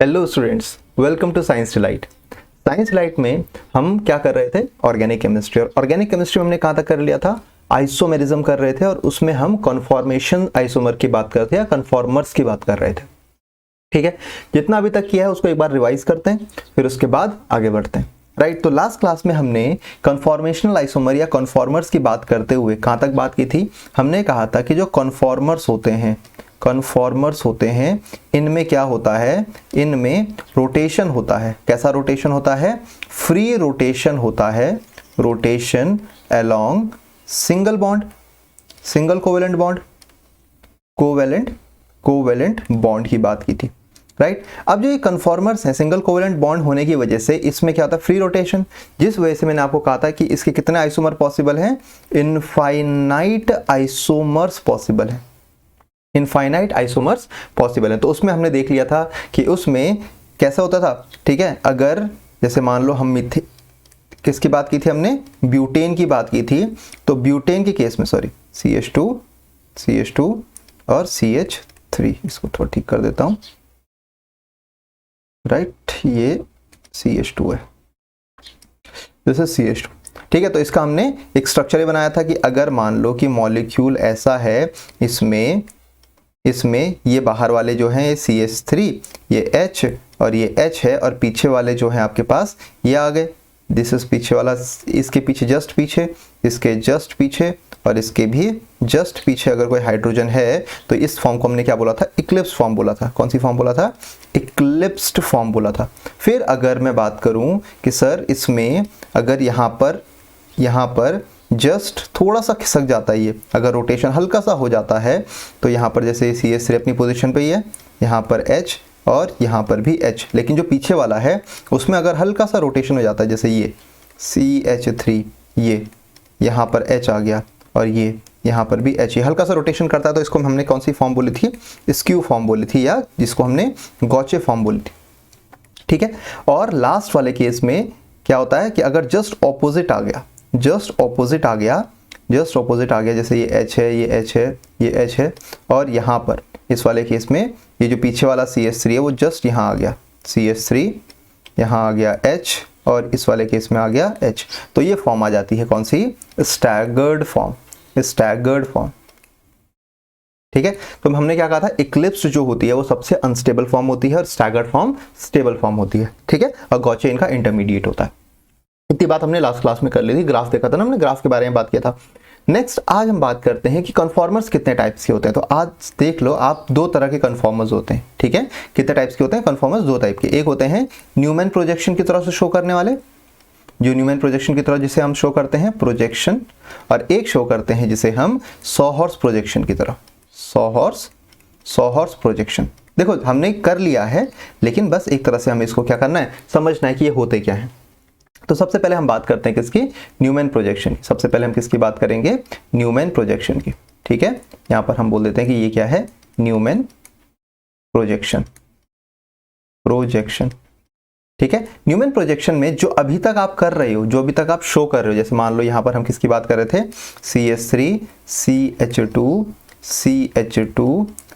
Hello students, welcome to science delight. Science delight में हम क्या कर रहे थे? Organic chemistry. और ऑर्गेनिक केमिस्ट्री में हमने कहाँ तक कर लिया था? आइसोमेरिज्म कर रहे थे, और उसमें हम कन्फॉर्मेशन आइसोमर की बात करते हैं या कन्फॉर्मर्स की बात कर रहे थे। ठीक है, जितना अभी तक किया है उसको एक बार रिवाइज करते हैं, फिर उसके बाद आगे बढ़ते हैं। राइट, तो लास्ट क्लास में हमने कन्फॉर्मेशनल आइसोमर या कन्फॉर्मर्स की बात करते हुए कहाँ तक बात की थी? हमने कहा था कि जो कन्फॉर्मर्स होते हैं इनमें क्या होता है? इनमें रोटेशन होता है। कैसा रोटेशन होता है? फ्री रोटेशन होता है। Rotation along single bond, single covalent bond, covalent bond की बात की थी। राइट, अब जो ये कन्फॉर्मर्स हैं, सिंगल कोवेलेंट बॉन्ड होने की वजह से इसमें क्या होता है? फ्री रोटेशन, जिस वजह से मैंने आपको कहा था कि इसके कितने आइसोमर पॉसिबल हैं? इनफाइनाइट आइसोमर्स पॉसिबल हैं। इनफाइनाइट आइसोमर्स पॉसिबल है। तो उसमें हमने देख लिया था कि उसमें कैसा होता था। ठीक है, अगर जैसे मान लो हम किसकी बात की थी? हमने ब्यूटेन की बात की थी। तो ब्यूटेन के केस में CH2 और CH3, इसको थोड़ा ठीक कर देता हूं। राइट, ये CH2 है, दिस इज CH2। ठीक है, तो इसका हमने एक स्ट्रक्चर बनाया था कि अगर मान लो कि मॉलिक्यूल ऐसा है, इसमें ये बाहर वाले जो हैं ये CH3, ये H और ये H है, और पीछे वाले जो हैं आपके पास ये आ गए। दिस इज पीछे वाला, इसके पीछे जस्ट पीछे, इसके जस्ट पीछे और इसके भी जस्ट पीछे अगर कोई हाइड्रोजन है तो इस फॉर्म को हमने क्या बोला था? इक्लिप्स फॉर्म बोला था। कौन सी फॉर्म बोला था? इक्लिप्स्ड फॉर्म बोला था। फिर अगर मैं बात करूं कि सर इसमें अगर यहाँ पर जस्ट थोड़ा सा खिसक जाता है, ये अगर रोटेशन हल्का सा हो जाता है, तो यहाँ पर जैसे CH3 अपनी पोजीशन पे ही है, यहाँ पर H और यहाँ पर भी H, लेकिन जो पीछे वाला है उसमें अगर हल्का सा रोटेशन हो जाता है, जैसे ये CH3, ये यहाँ पर H आ गया और ये यहाँ पर भी H, ये हल्का सा रोटेशन करता है, तो इसको हमने कौन सी फॉर्म बोली थी? स्क्यू फॉर्म बोली थी, या जिसको हमने गॉचे फॉर्म बोली थी। ठीक है, और लास्ट वाले केस में क्या होता है कि अगर जस्ट ऑपोजिट आ गया, जैसे ये H है, ये H है, ये H है, और यहाँ पर इस वाले केस में ये जो पीछे वाला CH3 है वो जस्ट यहाँ आ गया, CH3 यहाँ आ गया H, और इस वाले केस में आ गया H, तो ये फॉर्म आ जाती है कौन सी? Staggered form. ठीक है, तो हमने क्या कहा था? इक्लिप्स जो होती है वो सबसे अनस्टेबल फॉर्म होती है और स्टैगर्ड फॉर्म स्टेबल फॉर्म होती है। ठीक है, और गॉचे इनका इंटरमीडिएट होता है। इतनी बात हमने लास्ट क्लास में कर ली थी, ग्राफ देखा था ना हमने, ग्राफ के बारे में बात किया था। नेक्स्ट आज हम बात करते हैं कि कन्फॉर्मर्स कितने टाइप्स के होते हैं। तो आज देख लो आप, दो तरह के कन्फॉर्मर्स होते हैं। ठीक है, कितने टाइप्स के होते हैं कन्फॉर्मर्स? दो टाइप के। एक होते हैं न्यूमैन प्रोजेक्शन की तरह से शो करने वाले, जो न्यूमैन प्रोजेक्शन की तरह जिसे हम शो करते हैं प्रोजेक्शन, और एक शो करते हैं जिसे हम सॉहॉर्स प्रोजेक्शन की तरह, सॉहॉर्स प्रोजेक्शन। देखो हमने कर लिया है, लेकिन बस एक तरह से हमें इसको क्या करना है? समझना है कि ये होते क्या है। तो सबसे पहले हम बात करते हैं किसकी? न्यूमैन प्रोजेक्शन की। सबसे पहले हम किसकी बात करेंगे? न्यूमैन प्रोजेक्शन की। ठीक है, यहां पर हम बोल देते हैं कि ये क्या है? Newman projection. ठीक है, न्यूमैन प्रोजेक्शन में जो अभी तक आप कर रहे हो, जो अभी तक आप शो कर रहे हो, जैसे मान लो यहां पर हम किसकी बात कर रहे थे? CH3,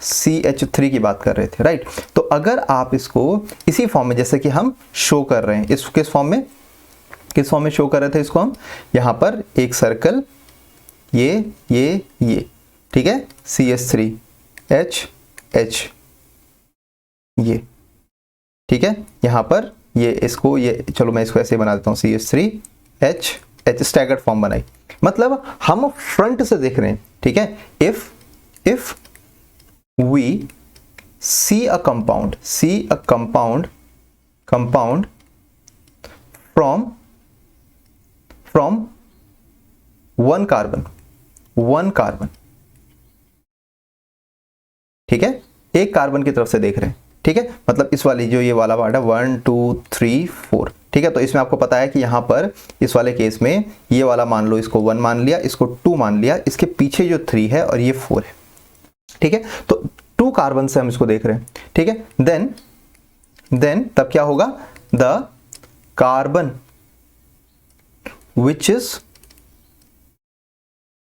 CH3 की बात कर रहे थे। राइट, तो अगर आप इसको इसी फॉर्म में जैसे कि हम शो कर रहे हैं, इस किस फॉर्म में शो कर रहे थे इसको हम? यहां पर एक सर्कल, ये ठीक है, CH3 H, ये ठीक है, यहां पर ये चलो मैं इसको ऐसे बना देता हूं, CH3 H स्टैगर्ड फॉर्म बनाई। मतलब हम फ्रंट से देख रहे हैं। ठीक है, if we see a compound from one carbon, ठीक है, एक कार्बन की तरफ से देख रहे हैं। ठीक है, मतलब इस वाली जो ये वाला पार्ट है 1 2 3 4, ठीक है, तो इसमें आपको पता है कि यहाँ पर इस वाले केस में ये वाला मान लो, इसको 1 मान लिया, इसको 2 मान लिया, इसके पीछे जो 3 है और ये 4 है। ठीक है, तो 2 कार्बन से हम इसको देख रहे हैं। ठीक है, देन तब क्या होगा? The carbon which is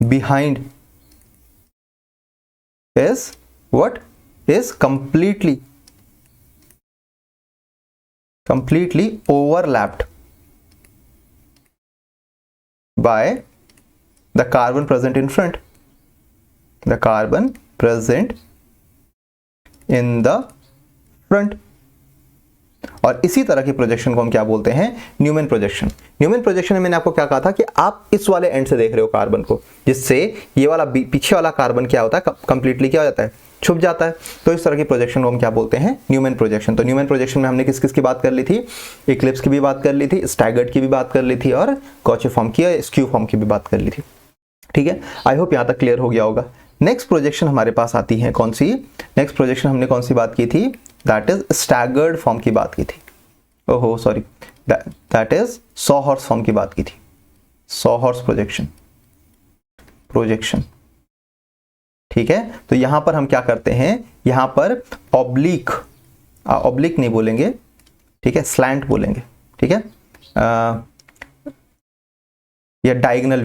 behind is what? Is completely completely overlapped by the carbon present in front, the carbon present in the front। और इसी तरह की प्रोजेक्शन को हम क्या बोलते हैं, न्यूमैन प्रोजेक्शन। न्यूमैन प्रोजेक्शन में मैंने आपको क्या कहा था कि आप इस वाले एंड से देख रहे हो कार्बन को, जिससे ये वाला पीछे वाला कार्बन क्या होता है, कंप्लीटली क्या हो जाता है, छुप जाता है। तो इस तरह की प्रोजेक्शन को हम क्या बोलते हैं, न्यूमैन प्रोजेक्शन। तो न्यूमैन प्रोजेक्शन में हमने किस किस की बात कर ली थी, इक्लिप्स की भी बात कर ली थी, स्टैगर्ड की भी बात कर ली थी, और कॉचे फॉर्म की या स्क्यू फॉर्म की भी बात कर ली थी। ठीक है, आई होप यहाँ तक क्लियर हो गया होगा। नेक्स्ट प्रोजेक्शन हमारे पास आती है कौन सी, नेक्स्ट प्रोजेक्शन हमने कौन सी बात की थी, दैट इज स्टैगर्ड फॉर्म की बात की थी। ओहो sorry, that is saw horse form की बात की थी, सॉ हॉर्स प्रोजेक्शन। ठीक है, तो यहां पर हम क्या करते हैं, यहां पर ऑब्लिक नहीं बोलेंगे, ठीक है, स्लैंट बोलेंगे। ठीक है, या diagonal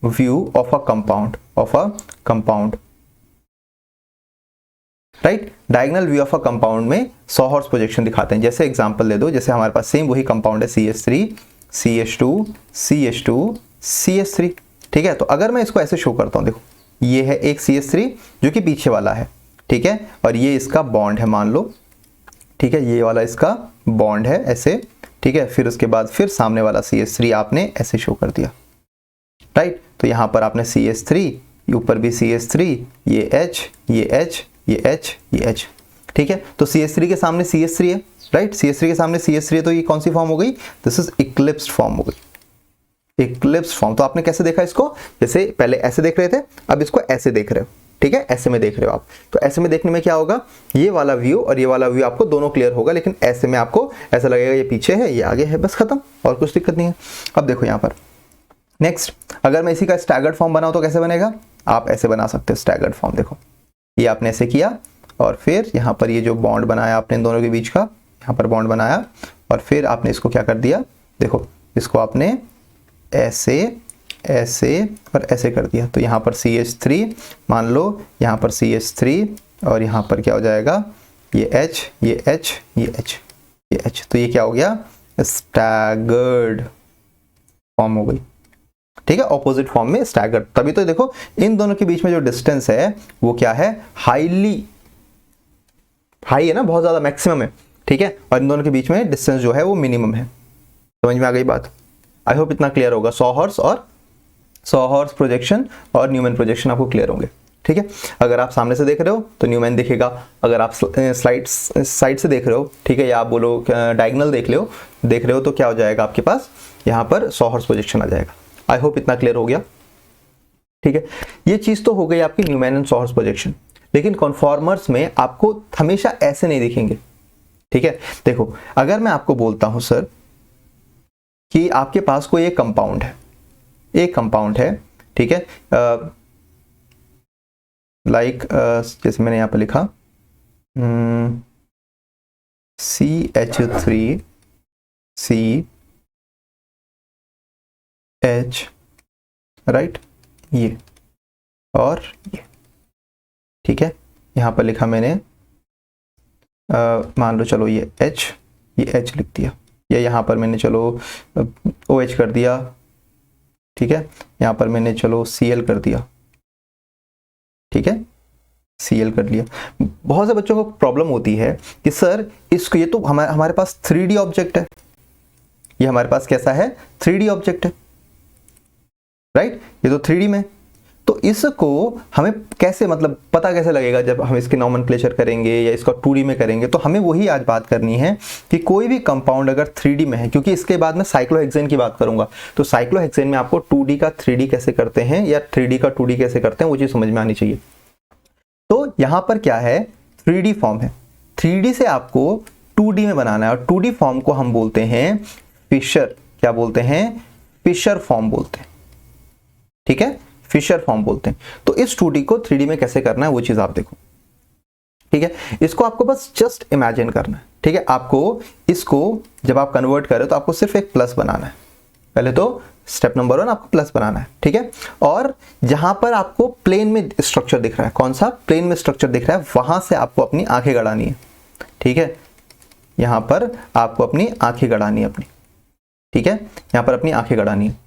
view of a compound, right. Diagonal view of a compound में सॉ हॉर्स प्रोजेक्शन दिखाते हैं। जैसे एग्जांपल दे दो, जैसे हमारे पास सेम वही कंपाउंड है CH3 CH2 CH2 CH3। ठीक है, तो अगर मैं इसको ऐसे शो करता हूं, देखो ये है एक CH3 जो कि पीछे वाला है, ठीक है, और ये इसका बॉन्ड है मान लो, ठीक है, ये वाला इसका बॉन्ड है ऐसे, ठीक है, फिर उसके बाद फिर सामने वाला CH3 आपने ऐसे शो कर दिया, राइट। तो यहां पर आपने CH3, ऊपर भी CH3, ये H, ये H, ये H, ये H। ठीक है, तो CH3 के सामने CH3 है, राइट, CH3 के सामने CH3 है, तो ये कौन सी फॉर्म हो गई, दिस इज इक्लिप्स्ड फॉर्म हो गई, इक्लिप्स्ड फॉर्म। तो आपने कैसे देखा इसको, जैसे पहले ऐसे देख रहे थे, अब इसको ऐसे देख रहे हो, ठीक है, ऐसे में देख रहे हो आप। तो ऐसे में देखने में क्या होगा, ये वाला व्यू और ये वाला व्यू आपको दोनों क्लियर होगा, लेकिन ऐसे में आपको ऐसा लगेगा ये पीछे है, ये आगे है, बस खत्म, और कुछ दिक्कत नहीं है। अब देखो यहाँ पर नेक्स्ट, अगर मैं इसी का स्टैगर्ड फॉर्म बनाऊं तो कैसे बनेगा, आप ऐसे बना सकते हो स्टैगर्ड फॉर्म। देखो ये आपने ऐसे किया, और फिर यहाँ पर ये जो बॉन्ड बनाया आपने इन दोनों के बीच का, यहाँ पर बॉन्ड बनाया, और फिर आपने इसको क्या कर दिया, देखो इसको आपने ऐसे ऐसे और ऐसे कर दिया। तो यहाँ पर CH3 मान लो, यहाँ पर CH3, और यहाँ पर क्या हो जाएगा, ये H, ये H, ये H, ये H। तो ये क्या हो गया, स्टैगर्ड फॉर्म हो गई। ठीक है, ऑपोजिट फॉर्म में स्टैगर्ड। तभी तो देखो इन दोनों के बीच में जो डिस्टेंस है वो क्या है, हाई है ना, बहुत ज्यादा मैक्सिमम है। ठीक है, और इन दोनों के बीच में डिस्टेंस जो है वो मिनिमम है। समझ में आ गई बात, आई होप इतना क्लियर होगा। सॉ हॉर्स प्रोजेक्शन और न्यूमैन प्रोजेक्शन आपको क्लियर होंगे। ठीक है, अगर आप सामने से देख रहे हो तो न्यूमैन दिखेगा, अगर आप साइड से देख रहे हो, ठीक है, या आप बोलो डायगोनल देख रहे हो तो क्या हो जाएगा आपके पास, यहाँ पर सॉ हॉर्स प्रोजेक्शन आ जाएगा। आई होप इतना क्लियर हो गया। ठीक है, ये चीज तो हो गई आपकी Newman and saw horse projection, लेकिन कन्फॉर्मर्स में आपको हमेशा ऐसे नहीं दिखेंगे। ठीक है, देखो अगर मैं आपको बोलता हूं सर कि आपके पास कोई एक कंपाउंड है, ठीक है, लाइक जैसे मैंने यहां पर लिखा CH3 CH, राइट, ये और ये, ठीक है, यहां पर लिखा मैंने मान लो चलो ये H लिख दिया, या यहां पर मैंने चलो OH कर दिया, ठीक है, यहां पर मैंने चलो Cl कर दिया, ठीक है, Cl कर लिया। बहुत से बच्चों को प्रॉब्लम होती है कि सर इसको, ये तो हमारे पास 3D ऑब्जेक्ट है, ये हमारे पास कैसा है, 3D ऑब्जेक्ट है, राइट, ये तो 3D में, तो इसको हमें कैसे, मतलब पता कैसे लगेगा जब हम इसके नॉमेनक्लेचर करेंगे या इसको 2D में करेंगे। तो हमें वही आज बात करनी है कि कोई भी कंपाउंड अगर 3D में है, क्योंकि इसके बाद मैं साइक्लोहेक्सेन की बात करूंगा, तो साइक्लोहेक्सेन में आपको 2D का 3D कैसे करते हैं या 3D का 2D कैसे करते हैं वो चीज समझ में आनी चाहिए। तो यहां पर क्या है, 3D फॉर्म है, 3D से आपको 2D में बनाना है, और 2D फॉर्म को हम बोलते हैं फिशर, क्या बोलते हैं, फिशर फॉर्म बोलते हैं। ठीक है, फिशर फॉर्म बोलते हैं। तो इस 2D को 3D में कैसे करना है वो चीज आप देखो। ठीक है, इसको आपको बस जस्ट इमेजिन करना है। ठीक है, आपको इसको जब आप कन्वर्ट करें तो आपको सिर्फ एक प्लस बनाना है। पहले तो स्टेप नंबर 1 आपको प्लस बनाना है, ठीक है। और जहां पर आपको प्लेन में स्ट्रक्चर दिख रहा है, कौन सा प्लेन में स्ट्रक्चर दिख रहा है, वहां से आपको अपनी आंखें गड़ानी है, ठीक है। यहां पर आपको अपनी आंखें गड़ानी है अपनी, ठीक है, यहां पर अपनी आंखें गड़ानी है।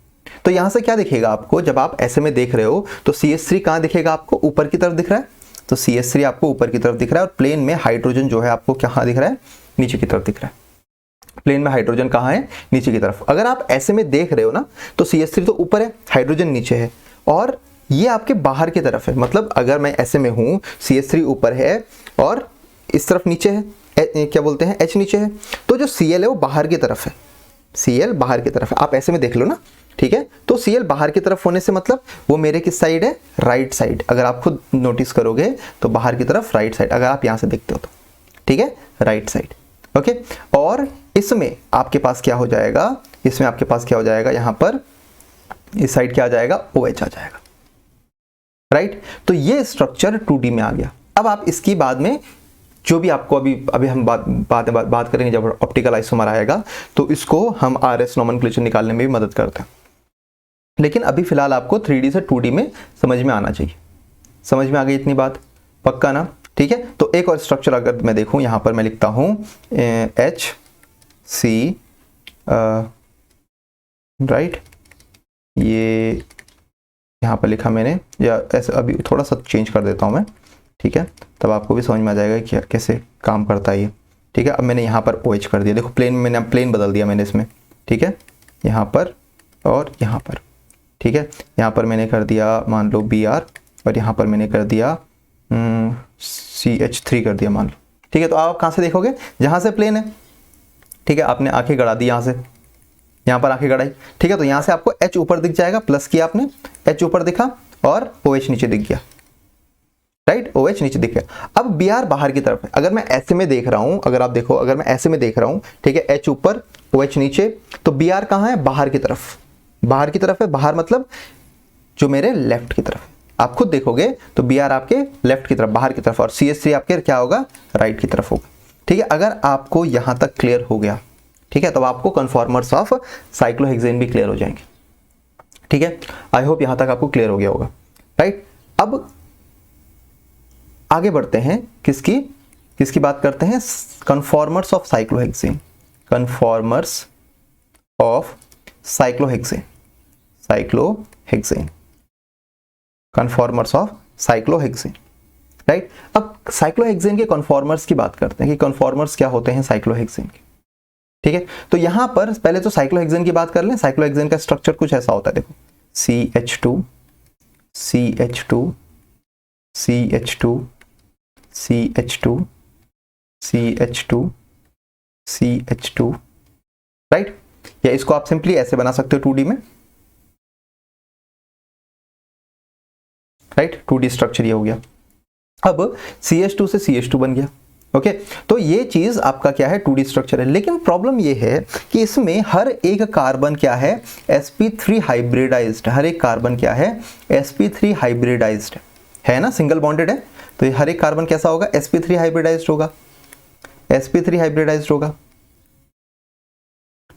तो यहां से क्या दिखेगा आपको, जब आप ऐसे में देख रहे हो तो CH3 कहां दिखेगा आपको, ऊपर की तरफ दिख रहा है, तो CH3 आपको ऊपर की तरफ दिख रहा है, और प्लेन में हाइड्रोजन जो है आपको कहां दिख रहा है, नीचे की तरफ दिख रहा है। प्लेन में हाइड्रोजन कहां है, नीचे की तरफ। अगर आप ऐसे में देख रहे हो ना, तो CH3 तो ऊपर है, हाइड्रोजन नीचे है, और ये आपके बाहर की तरफ है। मतलब अगर मैं ऐसे में हूं, CH3 ऊपर है और इस तरफ नीचे है, क्या बोलते हैं, H नीचे है, तो जो Cl है वो बाहर की तरफ है, Cl बाहर की तरफ है। आप ऐसे में देख लो ना, ठीक है। तो Cl बाहर की तरफ होने से मतलब वो मेरे किस साइड है, राइट साइड। अगर आप खुद नोटिस करोगे तो बाहर की तरफ राइट साइड, अगर आप यहां से देखते हो तो, ठीक है, राइट साइड, ओके। और इसमें आपके पास क्या हो जाएगा, इसमें आपके पास क्या हो जाएगा, यहां पर इस साइड क्या आ जाएगा, OH आ जाएगा, राइट। तो ये स्ट्रक्चर 2D में आ गया। अब आप इसकी बाद में जो भी आपको अभी हम बात करेंगे जब ऑप्टिकल आइसोमर आएगा, तो इसको हम RS नोमेनक्लेचर निकालने में भी मदद करते हैं। लेकिन अभी फिलहाल आपको 3D से 2D में समझ में आना चाहिए। समझ में आ गई इतनी बात, पक्का ना, ठीक है। तो एक और स्ट्रक्चर अगर मैं देखूं, यहां पर मैं लिखता हूं HC, राइट, ये यहां पर लिखा मैंने, या ऐसे अभी थोड़ा सा चेंज कर देता हूं मैं, ठीक है, तब आपको भी समझ में आ जाएगा कि कैसे काम करता है ये, ठीक है। अब मैंने यहाँ पर OH कर दिया, देखो प्लेन में, मैंने प्लेन बदल दिया मैंने इसमें, ठीक है, यहाँ पर और यहाँ पर, ठीक है। यहाँ पर मैंने कर दिया मान लो Br, और यहाँ पर मैंने कर दिया CH3 कर दिया मान लो, ठीक है। तो आप कहाँ से देखोगे, जहाँ से प्लेन है, ठीक है। आपने आंखें गड़ा दी यहाँ से, यहाँ पर आंखें गड़ाई, ठीक है। तो यहाँ से आपको H ऊपर दिख जाएगा, प्लस किया आपने, H ऊपर दिखा और OH नीचे दिख गया, राइट, OH नीचे दिख गया। अब Br बाहर की तरफ है। अगर मैं ऐसे में देख रहा हूं, अगर आप देखो, अगर मैं ऐसे में देख रहा हूं, ठीक है, H ऊपर OH नीचे, तो Br कहां है, बाहर की तरफ, बाहर की तरफ है। बाहर मतलब जो मेरे लेफ्ट की तरफ है। आप खुद देखोगे तो Br आपके लेफ्ट की तरफ, बाहर की तरफ, और CH3 आपके क्या होगा, राइट की तरफ होगा, ठीक है। अगर आपको यहां तक क्लियर हो गया, ठीक है, तो आपको कन्फॉर्मर्स ऑफ साइक्लोहेक्सेन भी क्लियर हो जाएंगे, ठीक है। आई होप यहां तक आपको क्लियर हो गया होगा, राइट। अब आगे बढ़ते हैं, किसकी बात करते हैं, conformers of cyclohexane, conformers of cyclohexane, conformers of cyclohexane, right. अब साइक्लोहेक्सेन के कन्फॉर्मर्स की बात करते हैं कि कन्फॉर्मर्स क्या होते हैं साइक्लोहेक्सेन के, ठीक है। तो यहां पर पहले तो साइक्लोहेक्सेन की बात कर लें। साइक्लोहेक्सेन का स्ट्रक्चर कुछ ऐसा होता है, देखो, CH2 CH2 CH2 CH2 CH2 CH2, right. या इसको आप सिंपली ऐसे बना सकते हो 2D में, राइट, 2D स्ट्रक्चर ये हो गया। अब CH2 से CH2 बन गया, ओके। तो ये चीज आपका क्या है, 2D स्ट्रक्चर है। लेकिन प्रॉब्लम ये है कि इसमें हर एक कार्बन क्या है, sp3 हाइब्रिडाइज्ड, हर एक कार्बन क्या है, sp3 हाइब्रिडाइज्ड है ना, सिंगल बॉन्डेड है। तो हर एक कार्बन कैसा होगा, sp3 हाइब्रिडाइज्ड होगा, sp3 हाइब्रिडाइज्ड होगा,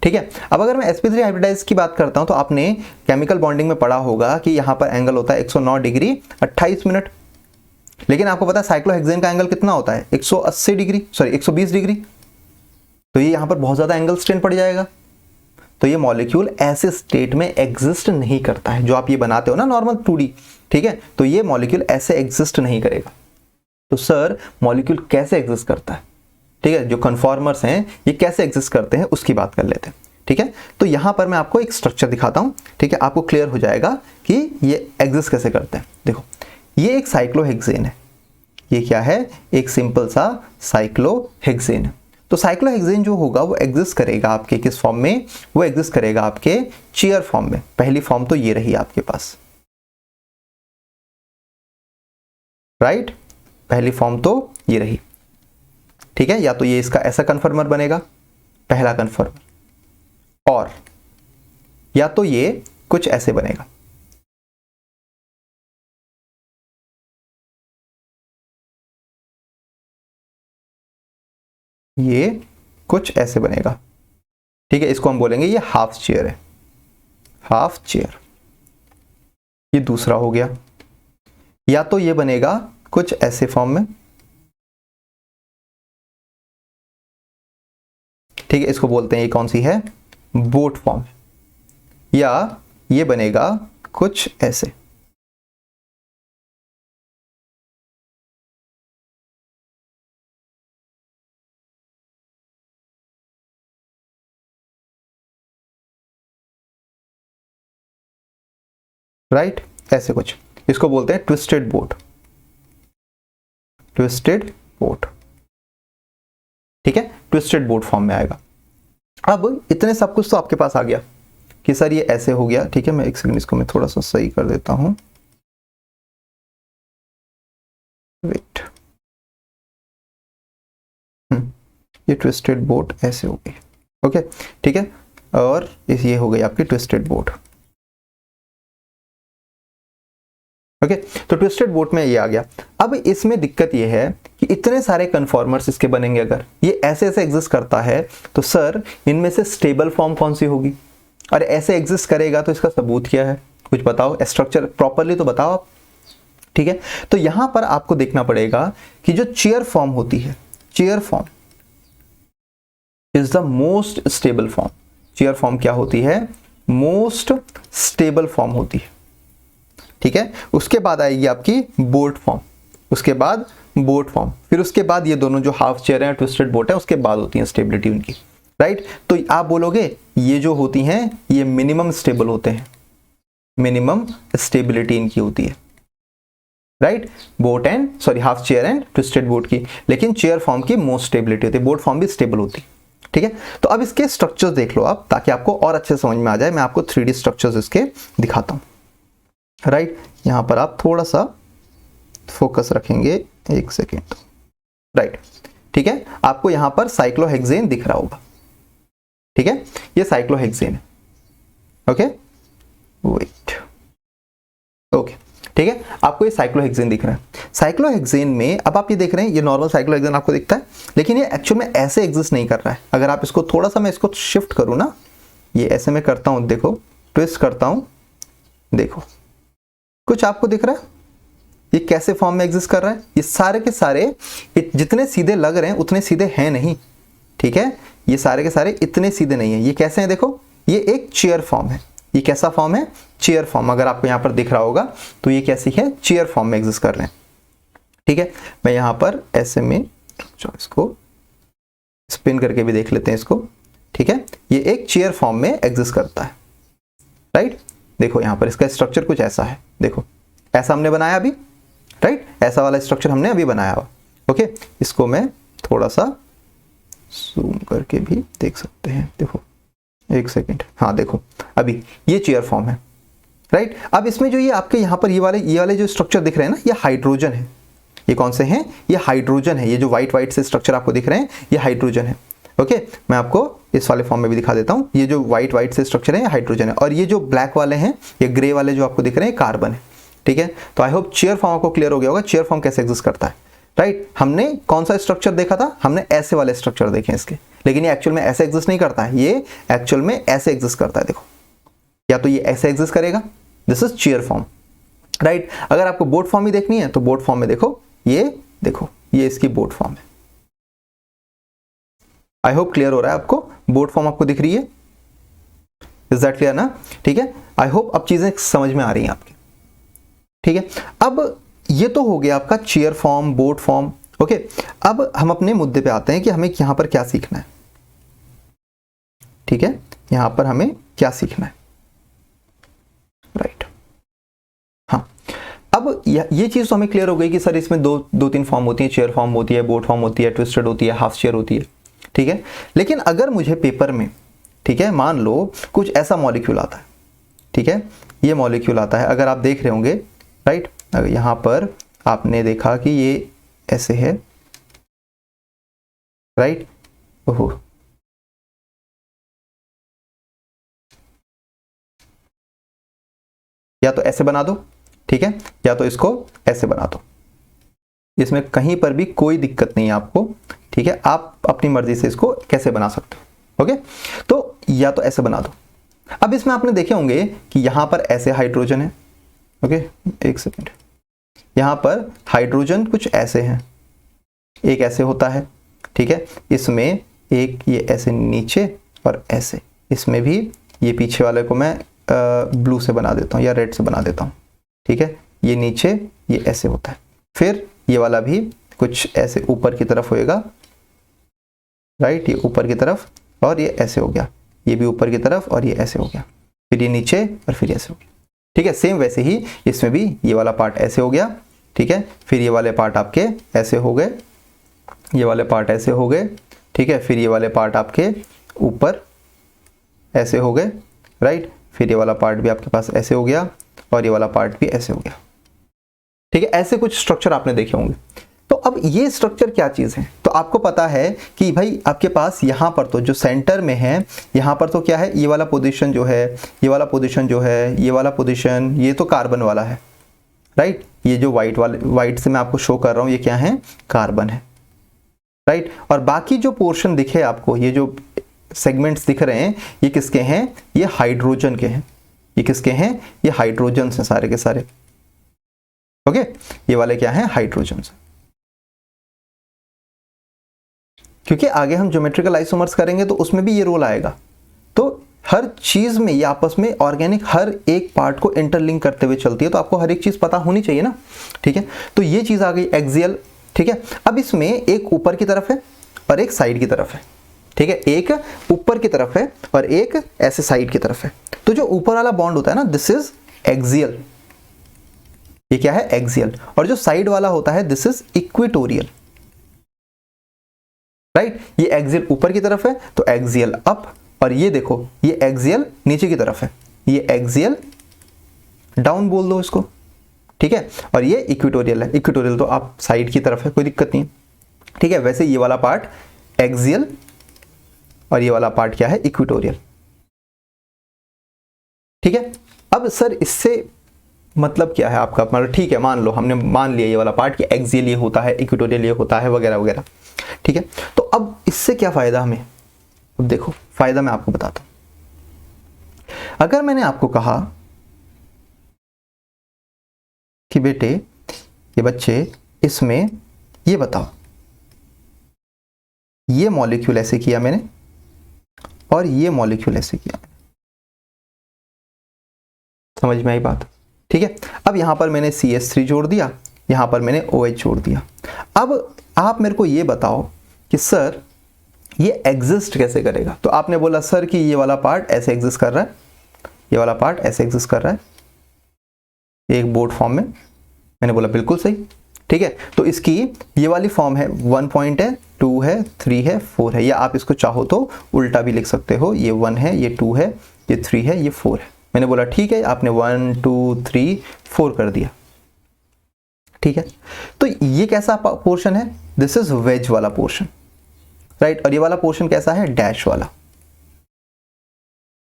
ठीक है। अब अगर मैं sp3 हाइब्रिडाइज की बात करता हूं, तो आपने केमिकल बॉन्डिंग में पढ़ा होगा कि यहां पर एंगल होता है 109 डिग्री 28 मिनट। लेकिन आपको पता है साइक्लोहेक्सेन का एंगल कितना होता है, 180 डिग्री, सॉरी 120 डिग्री। तो ये यहां पर बहुत ज्यादा एंगल स्ट्रेन पड़ जाएगा। तो ये मॉलिक्यूल ऐसे स्टेट में एग्जिस्ट नहीं करता है, जो आप ये बनाते हो ना नॉर्मल 2D, ठीक है। तो ये मॉलिक्यूल ऐसे एग्जिस्ट नहीं करेगा। तो सर मॉलिक्यूल कैसे एग्जिस्ट करता है, ठीक है, जो कन्फॉर्मर्स हैं ये कैसे एग्जिस्ट करते हैं उसकी बात कर लेते हैं, ठीक है। तो यहां पर मैं आपको एक स्ट्रक्चर दिखाता हूं, ठीक है, आपको क्लियर हो जाएगा कि ये एग्जिस्ट कैसे करते हैं। देखो, ये एक साइक्लोहेक्सेन है, ये क्या है, एक सिंपल सा साइक्लोहेक्सेन है। तो साइक्लोहेक्सेन जो होगा वो एग्जिस्ट करेगा आपके किस फॉर्म में, वो एग्जिस्ट करेगा आपके चेयर फॉर्म में। पहली फॉर्म तो ये रही आपके पास, राइट, पहली फॉर्म तो ये रही, ठीक है। या तो ये इसका ऐसा कन्फर्मर बनेगा, पहला कन्फर्मर, और या तो ये कुछ ऐसे बनेगा, ये कुछ ऐसे बनेगा, ठीक है। इसको हम बोलेंगे ये हाफ चेयर है, हाफ चेयर, ये दूसरा हो गया। या तो ये बनेगा कुछ ऐसे फॉर्म में, ठीक है, इसको बोलते हैं, ये कौन सी है, बोट फॉर्म, या ये बनेगा कुछ ऐसे। राइट, ऐसे कुछ, इसको बोलते हैं ट्विस्टेड बोट, ट्विस्टेड बोट, ठीक है, ट्विस्टेड बोट फॉर्म में आएगा। अब इतने सब कुछ तो आपके पास आ गया कि सर ये ऐसे हो गया, ठीक है, मैं एक सेकंड इसको मैं थोड़ा सा सही कर देता हूं, वेट, ये ट्विस्टेड बोट ऐसे हो गई, ओके, ठीक है, और ये हो गई आपकी ट्विस्टेड बोट, ओके। तो ट्विस्टेड बोट में ये आ गया। अब इसमें दिक्कत ये है कि इतने सारे कन्फॉर्मर्स इसके बनेंगे, अगर ये ऐसे ऐसे एग्जिस्ट करता है तो सर इनमें से स्टेबल फॉर्म कौन सी होगी, और ऐसे एग्जिस्ट करेगा तो इसका सबूत क्या है, कुछ बताओ, स्ट्रक्चर प्रॉपरली तो बताओ आप, ठीक है। तो यहां पर आपको देखना पड़ेगा कि जो चेयर फॉर्म होती है, chair form is the most stable form, chair form क्या होती है, मोस्ट स्टेबल फॉर्म होती है, ठीक है। उसके बाद आएगी आपकी बोट फॉर्म, उसके बाद बोट फॉर्म, फिर उसके बाद ये दोनों जो हाफ चेयर है ट्विस्टेड बोट है, उसके बाद होती है स्टेबिलिटी उनकी, राइट। तो आप बोलोगे ये जो होती हैं ये मिनिमम स्टेबल होते हैं, मिनिमम स्टेबिलिटी इनकी होती है, right, boat and sorry half chair and twisted boat की, लेकिन चेयर फॉर्म की मोस्ट स्टेबिलिटी होती है, बोट फॉर्म भी स्टेबल होती है, ठीक है। तो अब इसके स्ट्रक्चर्स देख लो आप, ताकि आपको और अच्छे समझ में आ जाए। मैं आपको 3D स्ट्रक्चर्स इसके दिखाता हूं, राइट। यहां पर आप थोड़ा सा फोकस रखेंगे, एक सेकेंड, राइट, ठीक है। आपको यहां पर साइक्लोहेक्सेन दिख रहा होगा, ठीक है, ये साइक्लोहेक्सेन है, ओके, वेट, ओके, ठीक है, आपको ये साइक्लोहेक्सेन दिख रहा है। साइक्लोहेक्सेन में अब आप ये देख रहे हैं, ये नॉर्मल साइक्लोहेक्सेन आपको दिखता है, लेकिन ये एक्चुअल में ऐसे एग्जिस्ट नहीं कर रहा है। अगर आप इसको थोड़ा सा, मैं इसको शिफ्ट करूं ना, ये ऐसे में करता हूं, देखो, ट्विस्ट करता हूं, देखो, कुछ आपको दिख रहा है ये कैसे फॉर्म में एग्जिस्ट कर रहा है। ये सारे के सारे जितने सीधे लग रहे हैं उतने सीधे हैं नहीं, ठीक है, ये सारे के सारे इतने सीधे नहीं है। ये कैसे हैं, देखो, ये एक चेयर फॉर्म है, ये कैसा फॉर्म है, चेयर फॉर्म, अगर आपको यहां पर दिख रहा होगा तो ये कैसी है, चेयर फॉर्म में एग्जिस्ट कर रहे हैं, ठीक है। मैं यहां पर ऐसे में इसको स्पिन करके भी देख लेते हैं इसको, ठीक है, ये एक चेयर फॉर्म में एग्जिस्ट करता है, राइट। देखो यहां पर इसका स्ट्रक्चर कुछ ऐसा है, देखो ऐसा हमने बनाया अभी, राइट, ऐसा वाला स्ट्रक्चर हमने अभी बनाया हुआ, ओके। इसको मैं थोड़ा सा जूम करके भी देख सकते हैं, देखो, एक सेकेंड, हाँ देखो, अभी ये चेयर फॉर्म है, राइट। अब इसमें जो ये आपके यहाँ पर ये वाले जो स्ट्रक्चर दिख रहे हैं ना, ये हाइड्रोजन है। ये कौन से हैं, ये हाइड्रोजन है। ये जो व्हाइट से स्ट्रक्चर आपको दिख रहे हैं ये हाइड्रोजन है, ओके। मैं आपको इस वाले फॉर्म में भी दिखा देता हूँ। ये जो व्हाइट से स्ट्रक्चर है ये हाइड्रोजन है, और ये जो ब्लैक वाले हैं, ये ग्रे वाले जो आपको दिख रहे हैं, कार्बन है, ठीक है। तो आई होप चेयर फॉर्म आपको क्लियर हो गया होगा, चेयर फॉर्म कैसे एग्जिस्ट करता है, राइट। हमने कौन सा स्ट्रक्चर देखा था, हमने ऐसे वाले स्ट्रक्चर देखे इसके, लेकिन ये एक्चुअल में ऐसे एग्जिस्ट नहीं करता है, ये एक्चुअल में ऐसे एग्जिस्ट करता है, देखो, या तो ये ऐसे एग्जिस्ट करेगा, this is chair form, right. अगर आपको बोट फॉर्म ही देखनी है तो बोट फॉर्म में देखो, ये देखो, ये इसकी बोट फॉर्म है। आई होप क्लियर हो रहा है आपको, बोट फॉर्म आपको दिख रही है, इज दैट क्लियर ना, ठीक है। आई होप अब चीजें समझ में आ रही हैं आपकी, ठीक है। अब ये तो हो गया आपका chair form, boat form, okay. अब हम अपने मुद्दे पे आते हैं कि हमें यहां पर क्या सीखना है, ठीक है, यहां पर हमें क्या सीखना है, राइट। हाँ, अब ये चीज तो हमें क्लियर हो गई कि सर इसमें दो तीन फॉर्म होती है, चेयर फॉर्म होती है, बोट फॉर्म होती है, ट्विस्टेड होती है, हाफ चेयर होती है, ठीक है। लेकिन अगर मुझे पेपर में, ठीक है, मान लो कुछ ऐसा मॉलिक्यूल आता है, ठीक है, ये मॉलिक्यूल आता है, अगर आप देख रहे होंगे, राइट, अगर यहां पर आपने देखा कि ये ऐसे है, राइट, ओहो, या तो ऐसे बना दो, ठीक है, या तो इसको ऐसे बना दो, इसमें कहीं पर भी कोई दिक्कत नहीं है आपको, ठीक है। आप अपनी मर्जी से इसको कैसे बना सकते हो, ओके। तो या तो ऐसे बना दो, अब इसमें आपने देखे होंगे कि यहां पर ऐसे हाइड्रोजन है, ओके एक सेकेंड, यहां पर हाइड्रोजन कुछ ऐसे हैं, एक ऐसे होता है, ठीक है, इसमें एक ये ऐसे नीचे और ऐसे, इसमें भी ये पीछे वाले को मैं ब्लू से बना देता हूँ या रेड से बना देता हूँ, ठीक है, ये नीचे ये ऐसे होता है, फिर ये वाला भी कुछ ऐसे ऊपर की तरफ होएगा, राइट, ये ऊपर की तरफ और ये ऐसे हो गया, ये भी ऊपर की तरफ और ये ऐसे हो गया, फिर ये नीचे और फिर ऐसे हो गया, ठीक है। सेम वैसे ही इसमें भी ये वाला पार्ट ऐसे हो गया, ठीक है, फिर ये वाले पार्ट आपके ऐसे हो गए, ये वाले पार्ट ऐसे हो गए, ठीक है, फिर ये वाले पार्ट आपके ऊपर ऐसे हो गए, राइट, फिर ये वाला पार्ट भी आपके पास ऐसे हो गया और ये वाला पार्ट भी ऐसे हो गया, ठीक है। ऐसे कुछ स्ट्रक्चर आपने देखे होंगे। तो अब ये स्ट्रक्चर क्या चीज़ है, तो आपको पता है कि भाई आपके पास यहाँ पर तो जो सेंटर में है, यहाँ पर तो क्या है, ये वाला पोजीशन जो है, ये वाला पोजीशन जो है, ये वाला पोजीशन, ये तो कार्बन वाला है, राइट, ये जो वाइट से मैं आपको शो कर रहा हूँ ये क्या है, कार्बन है, राइट, और बाकी जो पोर्शन दिखे आपको, ये जो सेगमेंट्स दिख रहे हैं, ये किसके हैं, ये हाइड्रोजन के हैं, ये किसके हैं, ये हाइड्रोजन हैं सारे के सारे, ओके, ये वाले क्या हैं, हाइड्रोजन से। क्योंकि आगे हम ज्योमेट्रिकल आइसोमर्स करेंगे तो उसमें भी ये रोल आएगा, तो हर चीज में ये आपस में ऑर्गेनिक हर एक पार्ट को इंटरलिंक करते हुए चलती है, तो आपको हर एक चीज पता होनी चाहिए ना, ठीक है। तो ये चीज आ गई एक्सियल, ठीक है। अब इसमें एक ऊपर की तरफ है और एक साइड की तरफ है, ठीक है, एक ऊपर की तरफ है और एक ऐसे साइड की तरफ है। तो जो ऊपर वाला बॉन्ड होता है ना, दिस इज एक्सियल, ये क्या है, एक्सियल, और जो साइड वाला होता है दिस इज इक्वेटोरियल, राइट, ये एक्सियल ऊपर की तरफ है तो एक्सियल अप, और ये देखो ये एक्सियल नीचे की तरफ है, ये एक्सियल डाउन बोल दो इसको, ठीक है, और ये इक्वेटोरियल है, इक्वेटोरियल तो आप साइड की तरफ है, कोई दिक्कत नहीं, ठीक है। वैसे ये वाला पार्ट एक्सियल और ये वाला पार्ट क्या है, इक्वेटोरियल, ठीक है। अब सर इससे मतलब क्या है आपका, मतलब ठीक है, मान लो हमने मान लिया ये वाला पार्ट कि एक्सियल ये होता है, इक्वेटोरियल ये होता है, वगैरह वगैरह, ठीक है। तो अब इससे क्या फायदा हमें, अब देखो फायदा मैं आपको बताता हूं। अगर मैंने आपको कहा कि बेटे ये बच्चे इसमें ये बताओ, ये मॉलिक्यूल ऐसे किया मैंने और ये मॉलिक्यूल ऐसे किया, समझ में आई बात, ठीक है। अब यहां पर मैंने CH3 जोड़ दिया, यहां पर मैंने OH जोड़ दिया। अब आप मेरे को ये बताओ कि सर ये एग्जिस्ट कैसे करेगा, तो आपने बोला सर कि ये वाला पार्ट ऐसे एग्जिस्ट कर रहा है, ये वाला पार्ट ऐसे एग्जिस्ट कर रहा है एक बोर्ड फॉर्म में, मैंने बोला बिल्कुल सही, ठीक है। तो इसकी ये वाली फॉर्म है, 1 पॉइंट है, 2 है, 3 है, 4 है, या आप इसको चाहो तो उल्टा भी लिख सकते हो, ये 1 है, ये 2 है, ये 3 है, ये 4 है। मैंने बोला ठीक है, आपने 1 2 3 4 कर दिया, ठीक है। तो ये कैसा पोर्शन है, दिस इज वेज वाला पोर्शन, राइट, और ये वाला पोर्शन कैसा है, डैश वाला।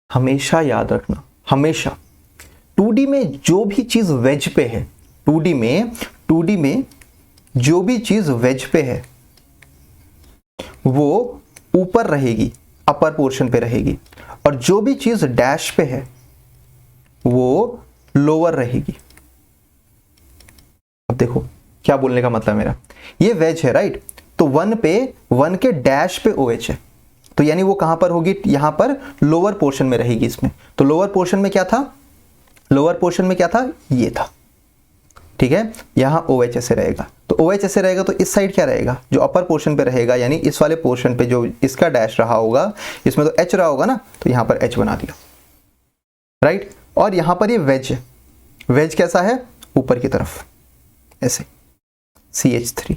हमेशा याद रखना, हमेशा 2D में जो भी चीज वेज पे है, 2D में जो भी चीज वेज पे है वो ऊपर रहेगी, अपर पोर्शन पे रहेगी, और जो भी चीज डैश पे है वो लोअर रहेगी। अब देखो क्या बोलने का मतलब मेरा, ये वेज है, राइट, तो 1 के डैश पे OH है, तो यानी वो कहां पर होगी, यहां पर लोअर पोर्शन में रहेगी इसमें। तो लोअर पोर्शन में क्या था, लोअर पोर्शन में क्या था, ये था, ठीक है, यहां OH ऐसे रहेगा, तो OH ऐसे रहेगा, तो इस साइड क्या रहेगा, जो अपर पोर्शन पे रहेगा, यानी इस वाले पोर्शन पे जो इसका डैश रहा होगा, इसमें तो H रहा होगा ना, तो यहां पर H बना दिया, राइट। और यहां पर ये वेज है, वेज कैसा है, ऊपर की तरफ ऐसे CH3,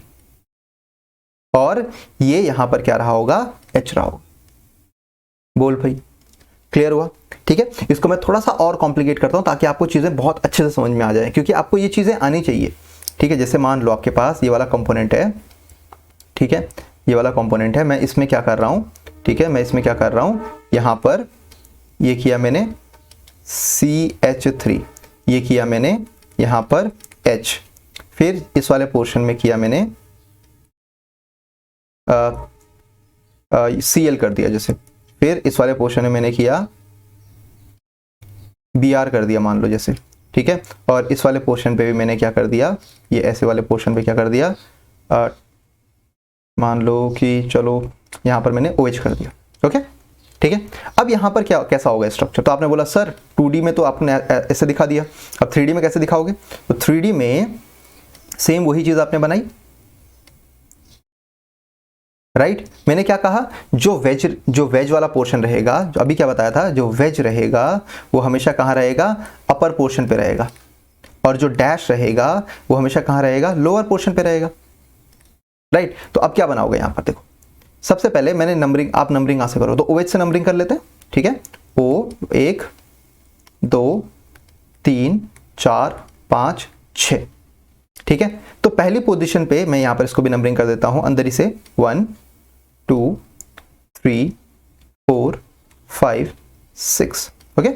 और ये यहां पर क्या रहा होगा, H रहा होगा। बोल भाई, क्लियर हुआ, ठीक है। इसको मैं थोड़ा सा और कॉम्प्लिकेट करता हूं ताकि आपको चीजें बहुत अच्छे से समझ में आ जाए, क्योंकि आपको ये चीजें आनी चाहिए, ठीक है। जैसे मान लो आपके पास ये वाला कंपोनेंट है, ठीक है, ये वाला कंपोनेंट है, मैं इसमें क्या कर रहा हूं, ठीक है, मैं इसमें क्या कर रहा हूं, यहां पर ये किया मैंने CH3, ये किया मैंने यहां पर H, फिर इस वाले पोर्शन में किया मैंने Cl कर दिया जैसे, फिर इस वाले पोर्शन में मैंने किया Br कर दिया मान लो जैसे, ठीक है। और इस वाले पोर्शन पे भी मैंने क्या कर दिया, ये ऐसे वाले पोर्शन पे क्या कर दिया, मान लो कि चलो यहाँ पर मैंने OH कर दिया, ओके ठीक है। अब यहाँ पर क्या कैसा होगा स्ट्रक्चर, तो आपने बोला सर 2D में तो आपने ऐसे दिखा दिया, अब 3D में कैसे दिखाओगे, तो 3D में सेम वही चीज़ आपने बनाई, राइट। मैंने क्या कहा, जो वेज वाला पोर्शन रहेगा, जो अभी क्या बताया था, जो वेज रहेगा वो हमेशा कहाँ रहेगा, अपर पोर्शन पे रहेगा, और जो डैश रहेगा वो हमेशा कहाँ रहेगा, लोअर पोर्शन पे रहेगा, राइट। तो अब क्या बनाओगे यहाँ पर, देखो सबसे पहले मैंने नंबरिंग, आप नंबरिंग यहाँ से करो, तो OH से नंबरिंग कर लेते हैं, ठीक है। O 1 2 3 4 5 6, ठीक है। तो पहली पोजीशन पे मैं यहाँ पर इसको भी नंबरिंग कर देता हूँ अंदर ही से, 1 2 3 4 5 6, ओके।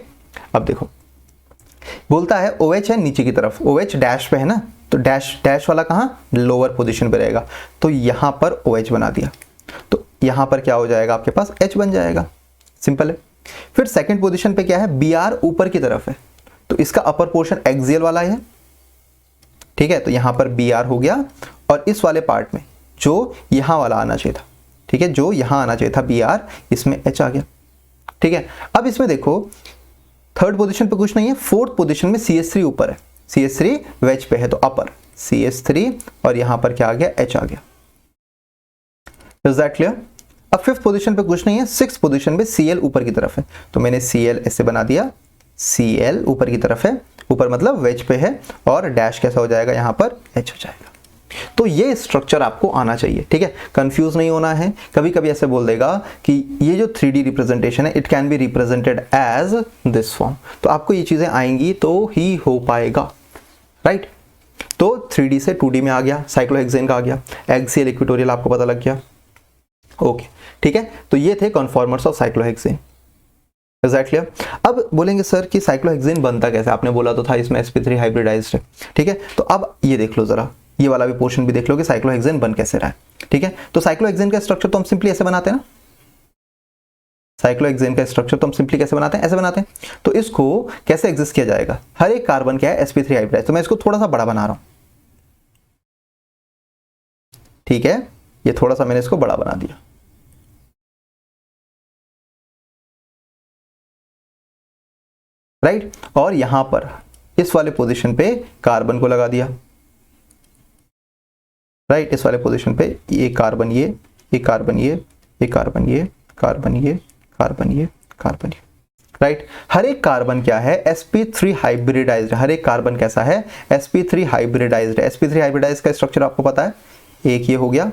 अब देखो बोलता है OH है नीचे की तरफ, OH डैश पे है ना, तो डैश वाला कहाँ, लोअर पोजीशन पे रहेगा, तो यहाँ पर OH बना दिया, तो यहाँ पर क्या हो जाएगा आपके पास, H बन जाएगा, सिंपल है। फिर सेकंड पोजीशन पे क्या है, Br ऊपर की तरफ है, तो इसका अपर पोर्शन एक्सियल वाला है, ठीक है। तो यहाँ पर Br हो गया, और इस वाले पार्ट में जो यहाँ वाला आना चाहिए था, ठीक है, जो यहाँ आना चाहिए था Br, इसमें H आ गया, ठीक है। अब इसमें देखो थर्ड पोजीशन पे कुछ नहीं है, फोर्थ पोजीशन में CH3 ऊपर है, CH3 वेज पे है, तो अपर CH3, और यहाँ पर क्या आ गया, H आ गया, इज दैट क्लियर। अब फिफ्थ पोजीशन पे कुछ नहीं है, सिक्स पोजीशन पे Cl ऊपर की तरफ है, तो मैंने Cl ऐसे बना दिया, Cl ऊपर की तरफ है, ऊपर मतलब वेज पे है, और डैश कैसा हो जाएगा, यहाँ पर H हो जाएगा। तो ये स्ट्रक्चर आपको आना चाहिए, ठीक है, कंफ्यूज नहीं होना है। कभी कभी ऐसे बोल देगा कि ये जो 3D रिप्रेजेंटेशन है, it can be represented as this form, तो आपको ये चीजें आएंगी तो ही हो पाएगा, राइट। तो 3D से 2D में आ गया, साइक्लोहेक्सेन का आ गया, एक्सियल इक्वेटोरियल आपको पता लग गया, ओके ठीक है। तो ये थे conformers of cyclohexane, is that clear. अब बोलेंगे सर कि साइक्लोहेक्सेन बनता कैसे, आपने बोला तो था इसमें sp3 हाइब्रिडाइज्ड है, ठीक है। तो अब ये देख लो जरा, ये वाला भी पोर्शन भी देख लो कि साइक्लोहेक्सेन बन कैसे रहा है, ठीक है। तो साइक्लोहेक्सेन का स्ट्रक्चर तो हम सिंपली ऐसे बनाते हैं ना, साइक्लोहेक्सेन का स्ट्रक्चर तो हम सिंपली कैसे बनाते हैं, ऐसे बनाते हैं। तो इसको कैसे एग्जिस्ट किया जाएगा, हर एक कार्बन क्या है, sp3 हाइब्रिडाइज्ड, तो मैं इसको थोड़ा सा बड़ा बना रहा हूं, ठीक है, ये थोड़ा सा मैंने इसको बड़ा बना दिया, राइट। और यहां पर इस वाले पोजीशन पे कार्बन को लगा दिया, राइट। इस वाले पोजीशन पे ये कार्बन, ये कार्बन, ये कार्बन, ये कार्बन, ये कार्बन, ये कार्बन, ये, राइट। हर एक कार्बन क्या है, sp3 हाइब्रिडाइज्ड, हर एक कार्बन कैसा है, sp3 हाइब्रिडाइज्ड है। sp3 हाइब्रिडाइज्ड का स्ट्रक्चर आपको पता है, एक ये हो गया,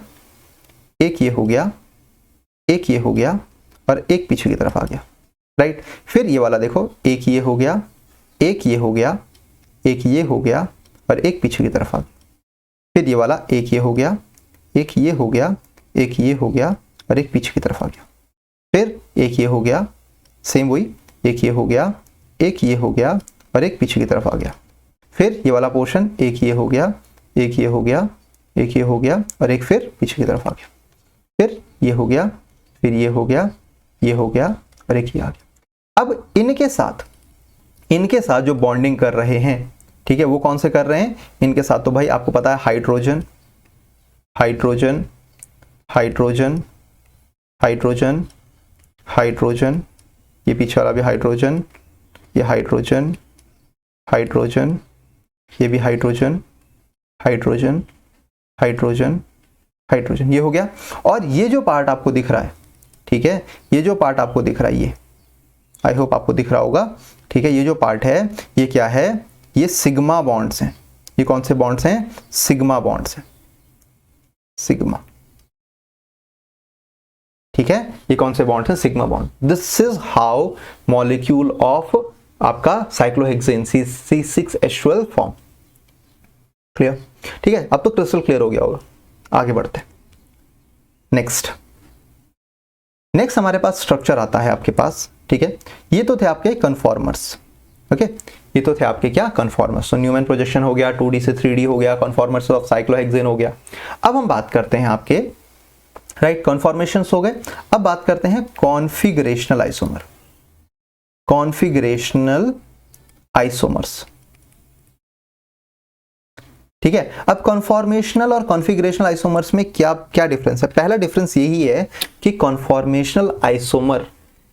एक ये हो गया, एक ये हो गया, और एक पीछे की तरफ आ गया, राइट। फिर ये वाला देखो, एक ये हो गया, एक ये हो गया, एक ये हो गया, और एक पीछे की तरफ आ गया। फिर ये वाला, एक ये हो गया, एक ये हो गया, एक ये हो गया, और एक पीछे की तरफ आ गया। फिर एक ये हो गया, सेम वही, एक ये हो गया, एक ये हो गया, और एक पीछे की तरफ आ गया। फिर ये वाला पोर्शन, एक ये हो गया, एक ये हो गया, एक ये हो गया, और एक फिर पीछे की तरफ आ गया। फिर ये हो गया, फिर ये हो गया, ये हो गया, और एक ये आ गया। अब इनके साथ जो बॉन्डिंग कर रहे हैं, ठीक है, वो कौन से कर रहे हैं, इनके साथ तो भाई आपको पता है hydrogen, hydrogen, hydrogen, hydrogen, hydrogen, ये पीछे वाला भी हाइड्रोजन, ये हाइड्रोजन, हाइड्रोजन, ये भी हाइड्रोजन, हाइड्रोजन, हाइड्रोजन, हाइड्रोजन, ये हो गया। और ये जो पार्ट आपको दिख रहा है, ठीक है, ये जो पार्ट आपको दिख रहा है, ये आई होप आपको दिख रहा होगा, ठीक है। ये जो पार्ट है, ये क्या है, ये सिग्मा बॉन्ड्स हैं। ये कौन से बॉन्ड्स हैं, सिग्मा बॉन्ड्स हैं, सिग्मा, ठीक है। ये कौन से बॉन्ड्स हैं, sigma bond. This is how molecule of आपका साइक्लोहेक्सेन C6H12 फॉर्म, क्लियर, ठीक है। अब तो क्रिस्टल क्लियर हो गया होगा, आगे बढ़ते हैं। नेक्स्ट हमारे पास स्ट्रक्चर आता है आपके पास, ठीक है। ये तो थे आपके कन्फॉर्मर्स, ओके, ये तो थे आपके क्या, कन्फॉर्मर्स। तो न्यूमैन प्रोजेक्शन हो गया, 2D से 3D हो गया, कन्फॉर्मर्स ऑफ साइक्लोहेक्सेन हो गया। अब हम बात करते हैं आपके, राइट, कन्फॉर्मेशंस हो गए। अब बात करते हैं कॉन्फिगरेशनल आइसोमर, कॉन्फिगरेशनल आइसोमर्स। ठीक है, अब कॉन्फॉर्मेशनल और कॉन्फिगरेशनल आइसोमर्स में क्या क्या डिफरेंस है? पहला डिफरेंस यही है कि कॉन्फॉर्मेशनल आइसोमर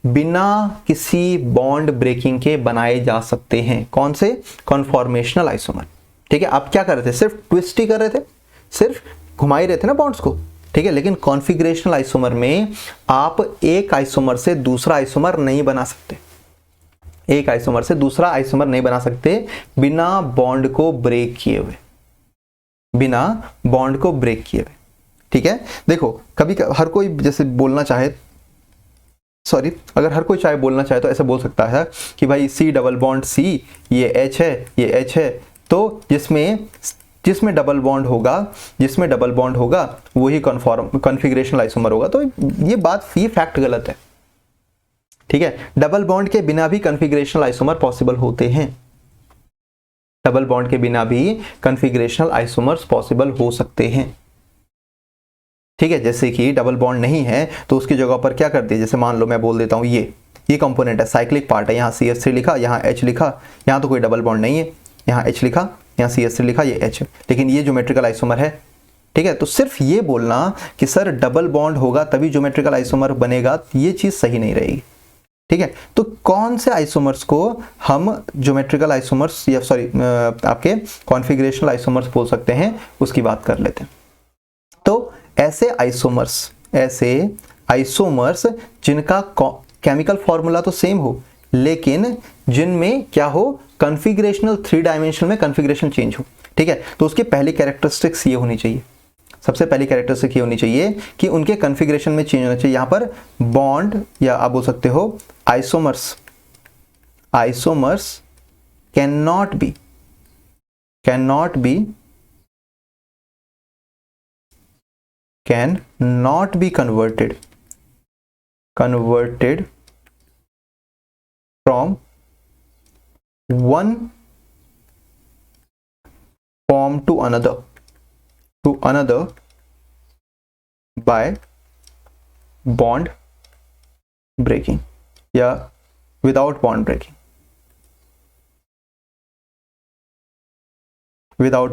बिना किसी बॉन्ड ब्रेकिंग के बनाए जा सकते हैं। कौन से? Conformational isomer. ठीक है, आप क्या कर रहे थे? सिर्फ ट्विस्ट ही कर रहे थे, सिर्फ घुमा ही रहे थे ना बॉन्ड्स को। ठीक है, लेकिन कॉन्फिगरेशनल आइसोमर में आप एक आइसोमर से दूसरा आइसोमर नहीं बना सकते, एक आइसोमर से दूसरा आइसोमर नहीं बना सकते बिना बॉन्ड को ब्रेक किए हुए, बिना बॉन्ड को ब्रेक किए हुए। ठीक है, देखो कभी हर कोई जैसे बोलना चाहे, सॉरी, अगर हर कोई चाहे बोलना चाहे तो ऐसे बोल सकता है कि भाई C डबल बॉन्ड C, ये H है, ये H है, तो जिसमें डबल बॉन्ड होगा, जिसमें डबल बॉन्ड होगा वही कॉन्फिगरेशनल आइसोमर होगा। तो ये फैक्ट गलत है। ठीक है, डबल बॉन्ड के बिना भी कॉन्फिगरेशनल आइसोमर पॉसिबल होते हैं, डबल बॉन्ड के बिना भी कॉन्फिगरेशनल आइसोमर्स पॉसिबल हो सकते हैं। ठीक है, जैसे कि डबल बॉन्ड नहीं है तो उसकी जगह पर क्या कर दिया, जैसे मान लो मैं बोल देता हूं ये कंपोनेंट है, साइक्लिक पार्ट है, यहाँ CH3 लिखा, यहाँ H लिखा, यहाँ तो कोई डबल बॉन्ड नहीं है, यहाँ H लिखा, यहाँ CH3 लिखा, ये H है, लेकिन ये ज्योमेट्रिकल आइसोमर है। ठीक है, तो सिर्फ ये बोलना कि सर डबल बॉन्ड होगा तभी ज्योमेट्रिकल आइसोमर बनेगा, ये चीज सही नहीं रहेगी। ठीक है, तो कौन से आइसोमर्स को हम ज्योमेट्रिकल आइसोमर्स या सॉरी आपके कॉन्फिगरेशनल आइसोमर्स बोल सकते हैं, उसकी बात कर लेते हैं। तो ऐसे आइसोमर्स जिनका केमिकल फॉर्मूला तो सेम हो, लेकिन जिनमें क्या हो, कॉन्फिगरेशनल 3 डायमेंशन में कॉन्फिगरेशन चेंज हो। ठीक है, तो उसकी पहली कैरेक्टरिस्टिक्स ये होनी चाहिए, सबसे पहली कैरेक्टरिस्टिक ये होनी चाहिए कि उनके कॉन्फिगरेशन में चेंज होना चाहिए। यहां पर बॉन्ड या आप बोल सकते हो isomers can not be converted from one form to another by bond breaking या without bond breaking, without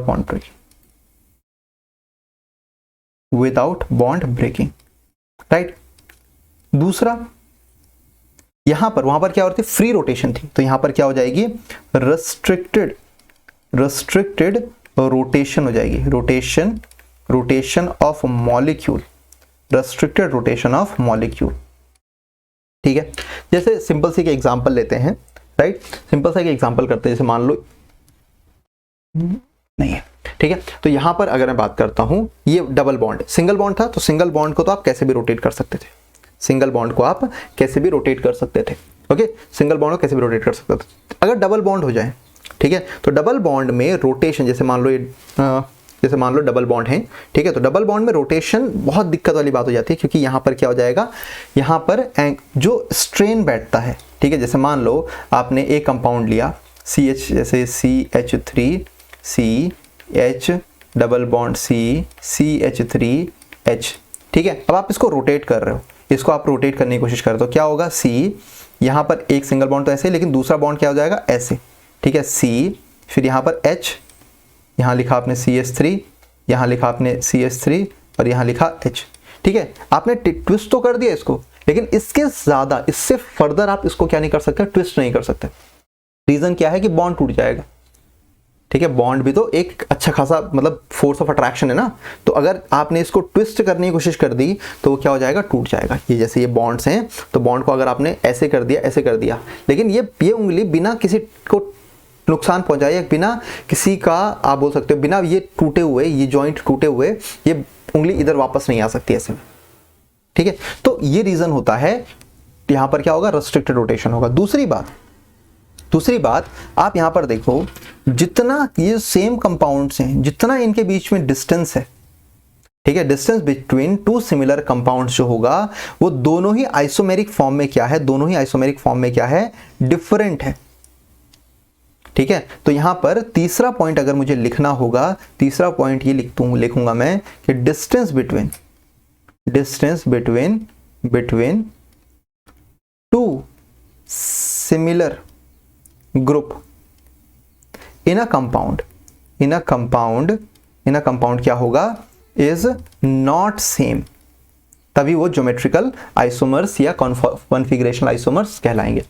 bond breaking, right. दूसरा, यहां पर वहां पर क्या होती है, फ्री रोटेशन थी, तो यहां पर क्या हो जाएगी, रेस्ट्रिक्टेड रोटेशन हो जाएगी, rotation of molecule, restricted rotation of molecule. ठीक है, जैसे सिंपल सी एक एग्जांपल लेते हैं, राइट, सिंपल सा एक एग्जांपल करते हैं, जैसे मान लो नहीं है। ठीक है, तो यहां पर अगर मैं बात करता हूं, ये डबल बॉन्ड, सिंगल बॉन्ड था, तो सिंगल बॉन्ड को तो आप कैसे भी रोटेट कर सकते थे, सिंगल बॉन्ड को आप कैसे भी रोटेट कर सकते थे। ओके, सिंगल बॉन्ड को कैसे भी रोटेट कर सकते थे। अगर डबल बॉन्ड हो जाए, ठीक है, तो डबल बॉन्ड में रोटेशन, जैसे मान लो डबल बॉन्ड है, ठीक है, तो डबल बॉन्ड में रोटेशन बहुत दिक्कत वाली बात हो जाती है, क्योंकि यहाँ पर क्या हो जाएगा, यहाँ पर जो स्ट्रेन बैठता है, ठीक है, जैसे मान लो आपने एक कंपाउंड लिया CH, जैसे CH3 CH double bond CH3H, ठीक है, अब आप इसको रोटेट कर रहे हो, इसको आप रोटेट करने की कोशिश कर रहे हो, तो क्या होगा, C, यहाँ पर एक सिंगल बॉन्ड तो ऐसे, लेकिन दूसरा बॉन्ड क्या हो जाएगा, ऐसे। ठीक है, C, फिर यहाँ पर H, यहाँ लिखा आपने CH3, यहाँ लिखा आपने CH3 और यहाँ लिखा H। ठीक है, आपने ट्विस्ट तो कर दिया इसको, लेकिन इसके ज़्यादा, इससे फर्दर आप इसको क्या नहीं कर सकते, ट्विस्ट नहीं कर सकते। रीज़न क्या है कि बॉन्ड टूट जाएगा। ठीक है, बॉन्ड भी तो एक अच्छा खासा मतलब फोर्स ऑफ अट्रैक्शन है ना, तो अगर आपने इसको ट्विस्ट करने की कोशिश कर दी तो वो क्या हो जाएगा, टूट जाएगा। ये जैसे ये बॉन्ड्स हैं, तो बॉन्ड को अगर आपने ऐसे कर दिया, लेकिन ये उंगली बिना किसी को नुकसान पहुंचाए, बिना किसी का, आप बोल सकते हो बिना ये टूटे हुए, ये जॉइंट टूटे हुए, ये उंगली इधर वापस नहीं आ सकती ऐसे में। ठीक है, तो ये रीजन होता है, यहां पर क्या होगा, रेस्ट्रिक्टेड रोटेशन होगा। दूसरी बात आप यहां पर देखो, जितना ये सेम कंपाउंड्स हैं, जितना इनके बीच में डिस्टेंस है, ठीक है, distance between two similar compounds जो होगा, वो दोनों ही आइसोमेरिक फॉर्म में क्या है, डिफरेंट है। ठीक है, तो यहां पर तीसरा पॉइंट अगर मुझे लिखना होगा, तीसरा पॉइंट ये लिखूंगा मैं कि distance between two similar group in a compound क्या होगा, इज नॉट सेम, तभी वो ज्योमेट्रिकल आइसोमर्स या कॉन्फिगरेशनल आइसोमर्स कहलाएंगे।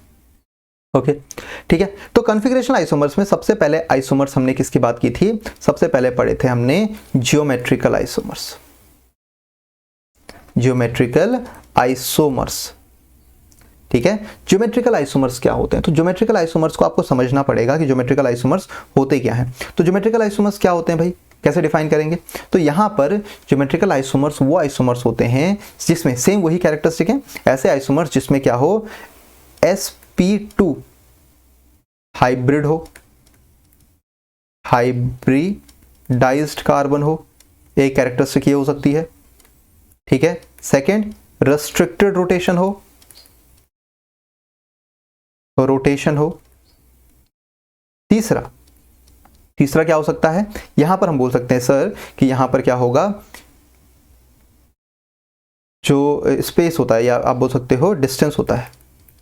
ओके ठीक है। तो कॉन्फिगरेशनल आइसोमर्स में सबसे पहले आइसोमर्स हमने किसकी बात की थी, सबसे पहले पढ़े थे हमने ज्योमेट्रिकल आइसोमर्स। ठीक है, ज्योमेट्रिकल आइसोमर्स क्या होते हैं, तो ज्योमेट्रिकल आइसोमर्स को आपको समझना पड़ेगा कि ज्योमेट्रिकल आइसोमर्स होते क्या हैं। तो ज्योमेट्रिकल आइसोमर्स क्या होते हैं भाई, कैसे डिफाइन करेंगे, तो यहाँ पर ज्योमेट्रिकल आइसोमर्स वो आइसोमर्स होते हैं जिसमें सेम वही कैरेक्टरिस्टिक है, ऐसे आइसोमर्स जिसमें क्या हो, sp2 हाइब्रिड हो, हाइब्रिडाइज्ड कार्बन हो, एक कैरेक्टरिस्टिक ये हो सकती है। ठीक है, सेकंड रेस्ट्रिक्टेड रोटेशन हो, तीसरा क्या हो सकता है, यहां पर हम बोल सकते हैं सर कि यहां पर क्या होगा, जो स्पेस होता है या आप बोल सकते हो डिस्टेंस होता है,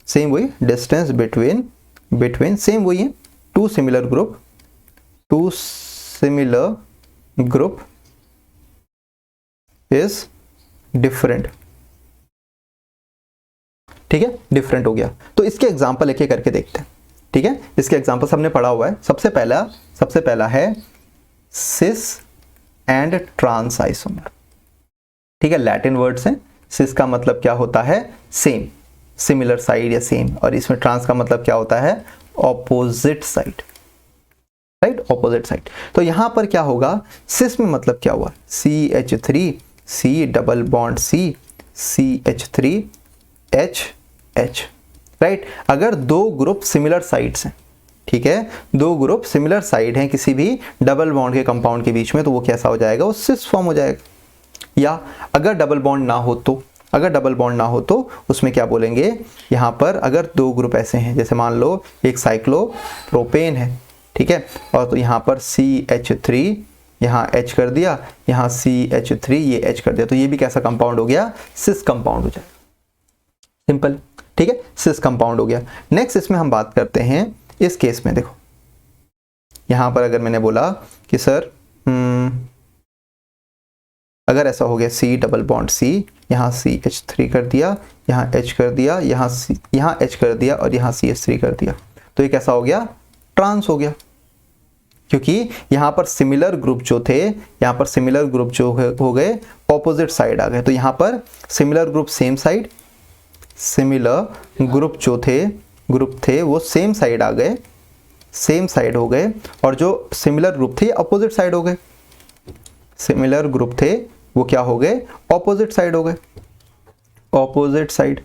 सेम वही डिस्टेंस बिटवीन सेम वही है, two similar group is different. ठीक है, डिफरेंट हो गया। तो इसके एग्जांपल एक एक करके देखते हैं। ठीक है, इसके एग्जांपल सबने पढ़ा हुआ है। सबसे पहला है सिस एंड ट्रांस आइसोमर। ठीक है, लैटिन वर्ड्स हैं। सिस का मतलब क्या होता है, सेम, सिमिलर साइड या सेम, और इसमें ट्रांस का मतलब क्या होता है, opposite side, right, opposite side. तो यहां पर क्या होगा, सिस में मतलब क्या हुआ, CH3 C double bond C CH3 H, right. अगर दो ग्रुप सिमिलर साइड्स हैं, ठीक है, दो ग्रुप सिमिलर साइड हैं किसी भी डबल बॉन्ड के कंपाउंड के बीच में, तो वो कैसा हो जाएगा, वो सिस फॉर्म हो जाएगा। या अगर डबल बॉन्ड ना हो तो उसमें क्या बोलेंगे, यहाँ पर अगर दो ग्रुप ऐसे हैं, जैसे मान लो एक साइक्लोप्रोपेन है, ठीक है, और तो यहाँ पर CH3 यहाँ H कर दिया, यहाँ CH3 ये H कर दिया, तो ये भी कैसा कंपाउंड हो गया, सिस कंपाउंड हो जाएगा। सिंपल, ठीक है, सिस कंपाउंड हो गया। नेक्स्ट इसमें हम बात करते हैं, इस केस में देखो, यहां पर अगर मैंने बोला कि सर अगर ऐसा हो गया C डबल बॉन्ड C, यहाँ CH3 कर दिया, यहाँ H कर दिया, यहाँ H कर दिया और यहाँ CH3 कर दिया, तो ये कैसा हो गया, ट्रांस हो गया, क्योंकि यहाँ पर सिमिलर ग्रुप जो हो गए ऑपोजिट साइड आ गए। तो यहाँ पर similar group same side, similar group जो थे वो सेम साइड आ गए, सेम साइड हो गए, और जो सिमिलर ग्रुप थे अपोजिट साइड हो गए, सिमिलर ग्रुप थे वो क्या हो गए, ऑपोजिट साइड हो गए, ऑपोजिट साइड,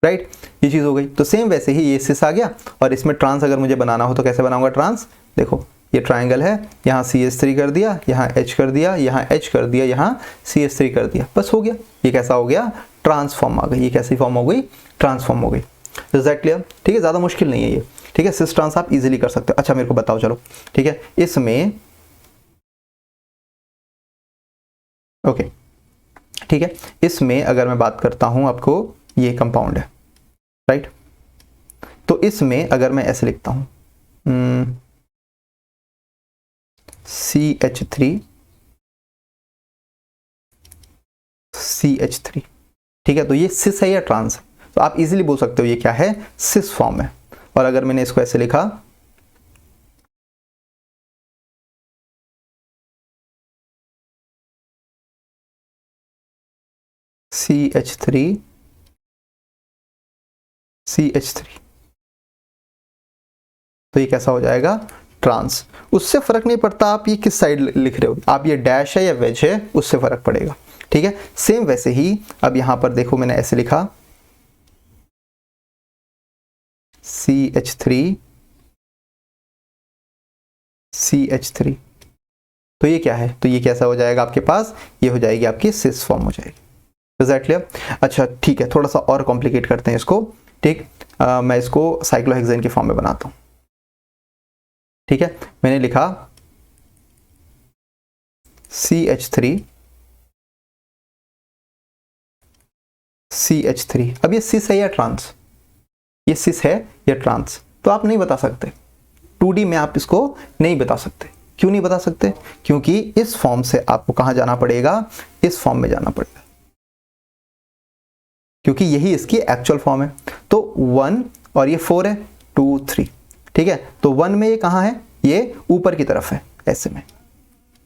राइट, ये चीज हो गई। तो सेम वैसे ही ये सिस आ गया, और इसमें ट्रांस अगर मुझे बनाना हो तो कैसे बनाऊंगा ट्रांस, देखो ये ट्राइंगल है, यहाँ CH3 कर दिया, यहाँ H कर दिया, यहाँ H कर दिया, यहाँ CH3 कर दिया, बस हो गया, ये कैसा हो गया, ट्रांसफॉर्म आ गई। ये कैसी फॉर्म हो गई, ट्रांसफॉर्म हो गई। Is that clear? ठीक है, ज़्यादा मुश्किल नहीं है ये, ठीक है, सिस ट्रांस आप इजीली कर सकते हो। अच्छा मेरे को बताओ, चलो ठीक है, इसमें ओके ठीक है, इसमें अगर मैं बात करता हूं आपको, ये कंपाउंड है, राइट, तो इसमें अगर मैं ऐसे लिखता हूं CH3, ठीक है, तो ये सिस है या ट्रांस है, तो आप इजीली बोल सकते हो ये क्या है, सिस फॉर्म है। और अगर मैंने इसको ऐसे लिखा CH3 तो ये कैसा हो जाएगा, ट्रांस। उससे फर्क नहीं पड़ता आप ये किस साइड लिख रहे हो, आप ये डैश है या वेज है, उससे फर्क पड़ेगा, ठीक है। सेम वैसे ही अब यहां पर देखो, मैंने ऐसे लिखा CH3 तो ये क्या है, तो ये कैसा हो जाएगा आपके पास, ये हो जाएगी आपकी सिस फॉर्म हो जाएगी। Is that clear? अच्छा ठीक है, थोड़ा सा और कॉम्प्लिकेट करते हैं इसको, ठीक, मैं इसको साइक्लोहेक्सेन की फॉर्म में बनाता हूं, ठीक है। मैंने लिखा CH3 अब ये सिस है या ट्रांस, ये सिस है या ट्रांस, तो आप नहीं बता सकते, 2D में आप इसको नहीं बता सकते। क्यों नहीं बता सकते? क्योंकि इस फॉर्म से आपको कहाँ जाना पड़ेगा? इस फॉर्म में जाना पड़ेगा, क्योंकि यही इसकी एक्चुअल फॉर्म है। तो 1 और ये 4 है, 2 3, ठीक है। तो 1 में ये कहाँ है? ये ऊपर की तरफ है ऐसे में,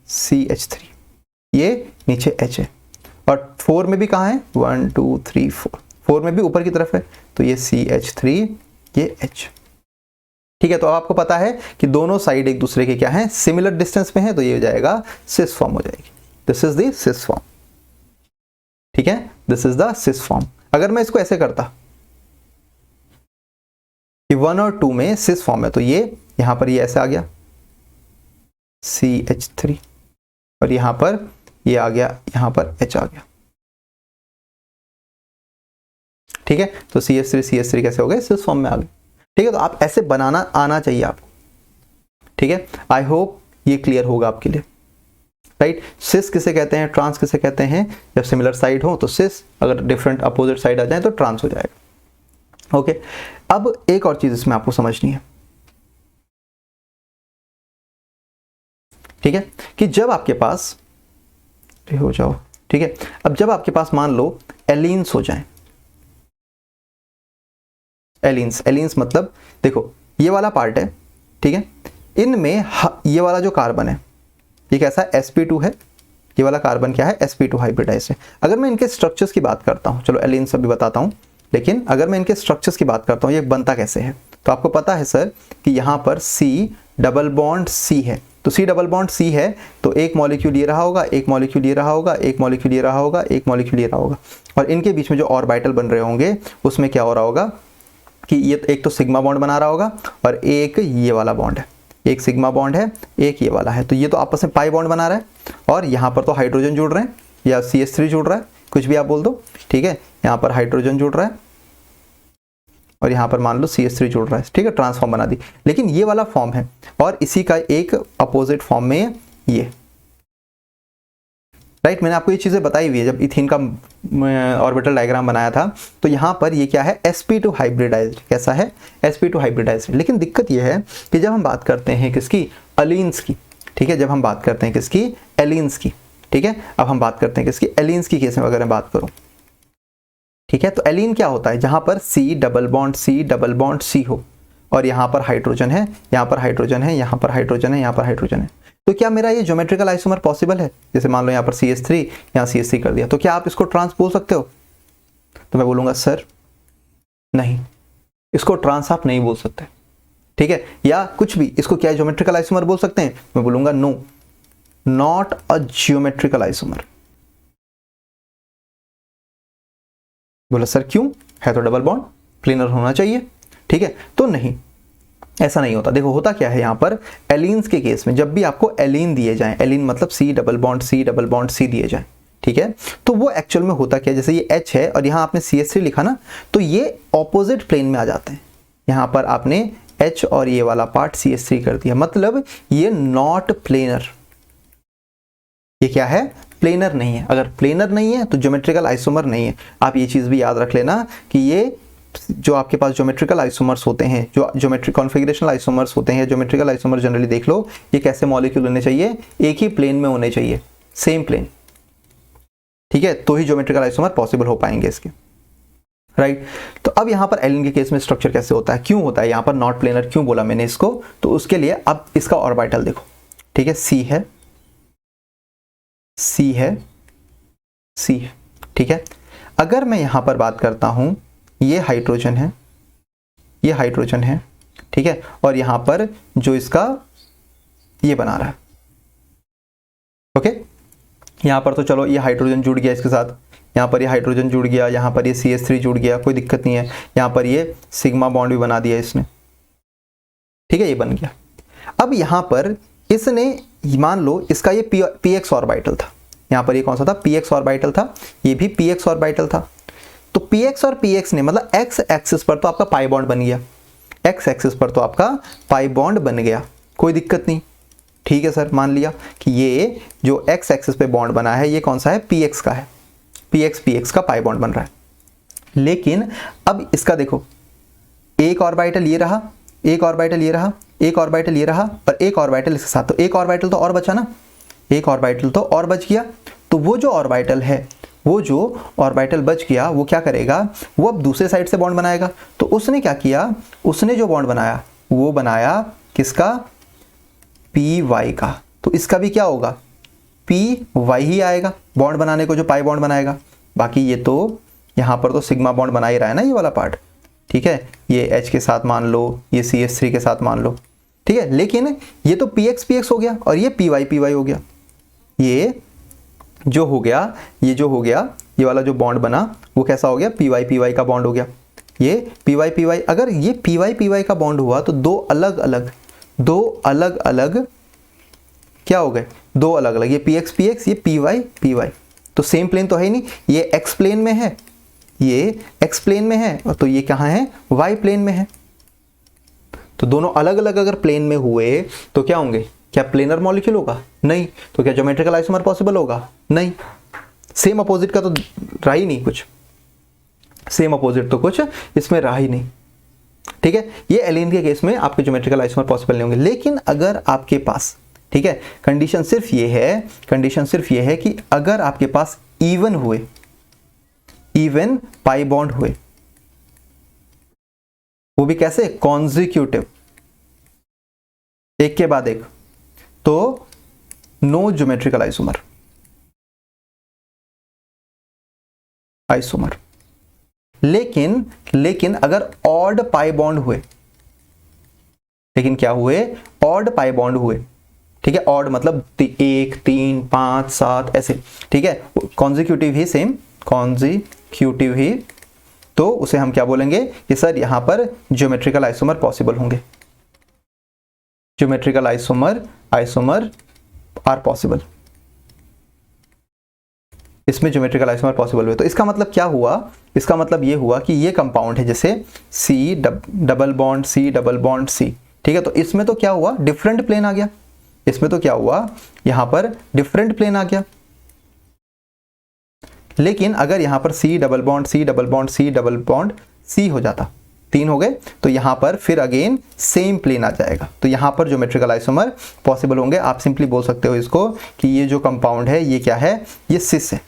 CH3, ये नीचे H है। और 4 में भी कहाँ है? 1 2 3 4, 4 में भी ऊपर की तरफ है, तो ये CH3, ये H, ठीक है। तो अब आपको पता है कि दोनों साइड एक दूसरे के क्या है? सिमिलर डिस्टेंस में है, तो ये हो जाएगा सिस फॉर्म हो जाएगी। This is the cis form, ठीक है, this is the cis form. अगर मैं इसको ऐसे करता कि 1 और 2 में सिस फॉर्म है, तो ये यहां पर ये ऐसे आ गया CH3, और यहां पर ये आ गया, यहां पर H आ गया, ठीक है। तो CH3 कैसे हो गए? सिस फॉर्म में आ गए, ठीक है। तो आप ऐसे बनाना आना चाहिए आपको, ठीक है। आई होप ये क्लियर होगा आपके लिए, राइट। सिस किसे कहते हैं, ट्रांस किसे कहते हैं? जब सिमिलर साइड हो तो सिस, अगर डिफरेंट अपोजिट साइड आ जाए तो ट्रांस हो जाएगा। ओके, अब एक और चीज इसमें आपको समझनी है, ठीक है, कि जब आपके पास हो जाओ, ठीक है, अब जब आपके पास मान लो एलीन्स हो जाएं, एलीन्स मतलब देखो ये वाला पार्ट है, ठीक है, इनमें ये वाला जो कार्बन है ये कैसा है? sp2 है। ये वाला कार्बन क्या है? sp2 हाइब्रिडाइज है। अगर मैं इनके स्ट्रक्चर्स की बात करता हूँ, चलो एलीन्स अभी बताता हूँ, लेकिन अगर मैं इनके स्ट्रक्चर्स की बात करता हूँ, ये बनता कैसे है? तो आपको पता है सर कि यहाँ पर C डबल बॉन्ड C है, तो C डबल बॉन्ड C है, तो एक मॉलिक्यूल ये रहा होगा, एक मॉलिक्यूल ये रहा होगा, एक मॉलिक्यूल ये रहा होगा, एक मॉलिक्यूल ये रहा होगा, और इनके बीच में जो ऑर्बिटल बन रहे होंगे उसमें क्या हो रहा होगा कि ये एक तो सिग्मा बॉन्ड बना रहा होगा, और एक ये वाला बॉन्ड है, एक सिग्मा बॉन्ड है, एक ये वाला है, तो ये तो आपस में पाई बॉन्ड बना रहा है, और यहाँ पर तो हाइड्रोजन जुड़ रहे हैं या CH3 जुड़ रहा है, कुछ भी आप बोल दो, ठीक है। यहाँ पर हाइड्रोजन जुड़ रहा है और यहाँ पर मान लो CH3 जुड़ रहा है, ठीक है, ट्रांसफॉर्म बना दी। लेकिन ये वाला फॉर्म है और इसी का एक अपोजिट फॉर्म में ये, राइट। मैंने आपको ये चीज़ें बताई हुई है, जब इथीन का ऑर्बिटल डायग्राम बनाया था, तो यहाँ पर ये क्या है? sp2 hybridised. कैसा है? sp2 hybridised. लेकिन दिक्कत ये है कि जब हम बात करते हैं किसकी? अलीन्स की, ठीक है, जब हम बात करते हैं किसकी? एलीन्स की, ठीक है। अब हम बात करते हैं किसकी? एलीन्स की केस में अगर मैं बात करूँ, ठीक है, तो एलीन क्या होता है? जहाँ पर C डबल बॉन्ड C हो, और यहाँ पर हाइड्रोजन है, यहाँ पर हाइड्रोजन है, यहाँ पर हाइड्रोजन है, यहाँ पर हाइड्रोजन है, तो क्या मेरा ये ज्योमेट्रिकल आइसोमर पॉसिबल है? जैसे मान लो यहाँ पर CH3, यहाँ CH3 कर दिया, तो क्या आप इसको ट्रांस बोल सकते हो? तो मैं बोलूँगा सर नहीं, इसको ट्रांस आप नहीं बोल सकते, ठीक है, या कुछ भी, इसको क्या ज्योमेट्रिकल आइसोमर बोल सकते हैं? मैं बोलूँगा no, not a geometrical isomer. बोला सर क्यों? है तो डबल बॉन्ड, प्लेनर होना चाहिए, ठीक है। तो नहीं, ऐसा नहीं होता। देखो होता क्या है यहाँ पर एलीन्स के केस में, जब भी आपको एलीन दिए जाएं, एलीन मतलब C डबल बॉन्ड C दिए जाएं, ठीक है, तो वो एक्चुअल में होता क्या है? जैसे ये H है और यहाँ आपने CH3 लिखा ना, तो ये ऑपोजिट प्लेन में आ जाते हैं। यहाँ पर आपने H और ये वाला पार्ट CH3 कर दिया, मतलब ये नॉट प्लेनर। ये क्या है? प्लेनर नहीं है। अगर प्लेनर नहीं है तो ज्योमेट्रिकल आइसोमर नहीं है। आप ये चीज़ भी याद रख लेना कि ये जो आपके पास ज्योमेट्रिकल आइसोमर्स होते हैं, जो ज्योमेट्रिक कॉन्फ़िगरेशनल आइसोमर्स होते हैं, ज्योमेट्रिकल आइसोमर जनरली देख लो, ये कैसे मॉलिक्यूल होने चाहिए? एक ही प्लेन में होने चाहिए, सेम प्लेन, ठीक है, तो ही ज्योमेट्रिकल आइसोमर पॉसिबल हो पाएंगे इसके, राइट। तो अब यहाँ पर एलीन के केस में स्ट्रक्चर कैसे होता है, क्यों होता है यहाँ पर नॉट प्लेनर, क्यों बोला मैंने इसको? तो उसके लिए अब इसका ऑर्बिटल देखो, ठीक है, C है, C है, C है, ठीक है। अगर मैं यहाँ पर बात करता हूँ, ये हाइड्रोजन है, ये हाइड्रोजन है, ठीक है, और यहाँ पर जो इसका ये बना रहा है, ओके, यहाँ पर तो चलो ये हाइड्रोजन जुड़ गया इसके साथ, यहाँ पर ये हाइड्रोजन जुड़ गया, यहाँ पर ये CH3 जुड़ गया, कोई दिक्कत नहीं है, यहाँ पर ये सिग्मा बॉन्ड भी बना दिया इसने, ठीक है, ये बन गया। अब यहाँ पर इसने मान लो इसका ये px ऑर्बिटल था, यहाँ पर ये कौन सा था? px ऑर्बिटल था, ये भी px ऑर्बिटल था। तो px और px ने मतलब x एक्सिस पर तो आपका पाई बॉन्ड बन गया, x एक्सिस पर तो आपका पाई बॉन्ड बन गया, कोई दिक्कत नहीं, ठीक है सर, मान लिया कि ये जो x एक्सिस पे बॉन्ड बना है ये कौन सा है? px का है, px का पाई बॉन्ड बन रहा है। लेकिन अब इसका देखो, एक ऑर्बिटल ये रहा, एक ऑर्बिटल ये रहा, एक ऑर्बिटल ये रहा और एक ऑर्बिटल इसके साथ, तो एक ऑर्बिटल तो और बचा ना, एक ऑर्बिटल तो और बच गया। तो वो जो ऑर्बिटल है, वो जो ऑर्बिटल बच गया वो क्या करेगा, वो अब दूसरे साइड से बॉन्ड बनाएगा। तो उसने क्या किया, उसने जो बॉन्ड बनाया वो बनाया किसका, पी वाई का। तो इसका भी क्या होगा, पी वाई ही आएगा बॉन्ड बनाने को, जो पाई बॉन्ड बनाएगा। बाकी ये तो यहाँ पर तो सिग्मा बॉन्ड बना ही रहा है ना ये वाला पार्ट, ठीक है। ये H के साथ मान लो, ये CH3 के साथ मान लो, ठीक है। लेकिन ये तो PX हो गया और ये PY हो गया। ये जो हो गया, ये जो हो गया, ये वाला जो बॉन्ड बना वो कैसा हो गया, PY का बॉन्ड हो गया। ये PY, अगर ये PY का बॉन्ड हुआ तो दो अलग अलग क्या हो गए, दो अलग अलग, ये PX, ये PY। तो सेम प्लेन तो है ही नहीं, ये एक्स प्लेन में है, ये एक्स प्लेन में है, और तो ये कहाँ है, वाई प्लेन में है। तो दोनों अलग अलग अगर प्लेन में हुए तो क्या होंगे, क्या प्लेनर मॉलिक्यूल होगा, नहीं। तो क्या ज्योमेट्रिकल आइसोमर पॉसिबल होगा, नहीं। सेम अपोजिट का तो रहा ही नहीं कुछ, सेम अपोजिट तो कुछ इसमें रहा ही नहीं, ठीक है। ये एलिन के केस में आपके ज्योमेट्रिकल आइसोमर पॉसिबल नहीं होंगे। लेकिन अगर आपके पास, ठीक है, कंडीशन सिर्फ ये है कि अगर आपके पास इवन हुए, इवन पाई बॉन्ड हुए, वो भी कैसे, कॉन्जिक्यूटिव, एक के बाद एक, तो नो ज्योमेट्रिकल आइसोमर। लेकिन अगर ऑड पाई बॉन्ड हुए, लेकिन क्या हुए, ऑड पाई बॉन्ड हुए, ठीक है। ऑड मतलब 1, 3, 5, 7 ऐसे, ठीक है। कॉन्जिक्यूटिव ही, सेम कॉन्जिक्यूटिव ही, तो उसे हम क्या बोलेंगे कि सर यहां पर ज्योमेट्रिकल आइसोमर पॉसिबल होंगे, ज्योमेट्रिकल आइसोमर आर पॉसिबल, इसमें ज्योमेट्रिकल आइसोमर पॉसिबल हुए। तो इसका मतलब क्या हुआ, इसका मतलब ये हुआ कि ये कंपाउंड है जैसे C डबल बॉन्ड C, ठीक है। तो इसमें तो क्या हुआ, डिफरेंट प्लेन आ गया, इसमें तो क्या हुआ, यहां पर डिफरेंट प्लेन आ गया। लेकिन अगर यहां पर C डबल बॉन्ड C हो जाता, 3 हो गए, तो यहां पर फिर अगेन सेम प्लेन आ जाएगा, तो यहां पर ज्योमेट्रिकल आइसोमर पॉसिबल होंगे। आप सिंपली बोल सकते हो इसको कि ये जो कंपाउंड है ये क्या है, ये सिस है।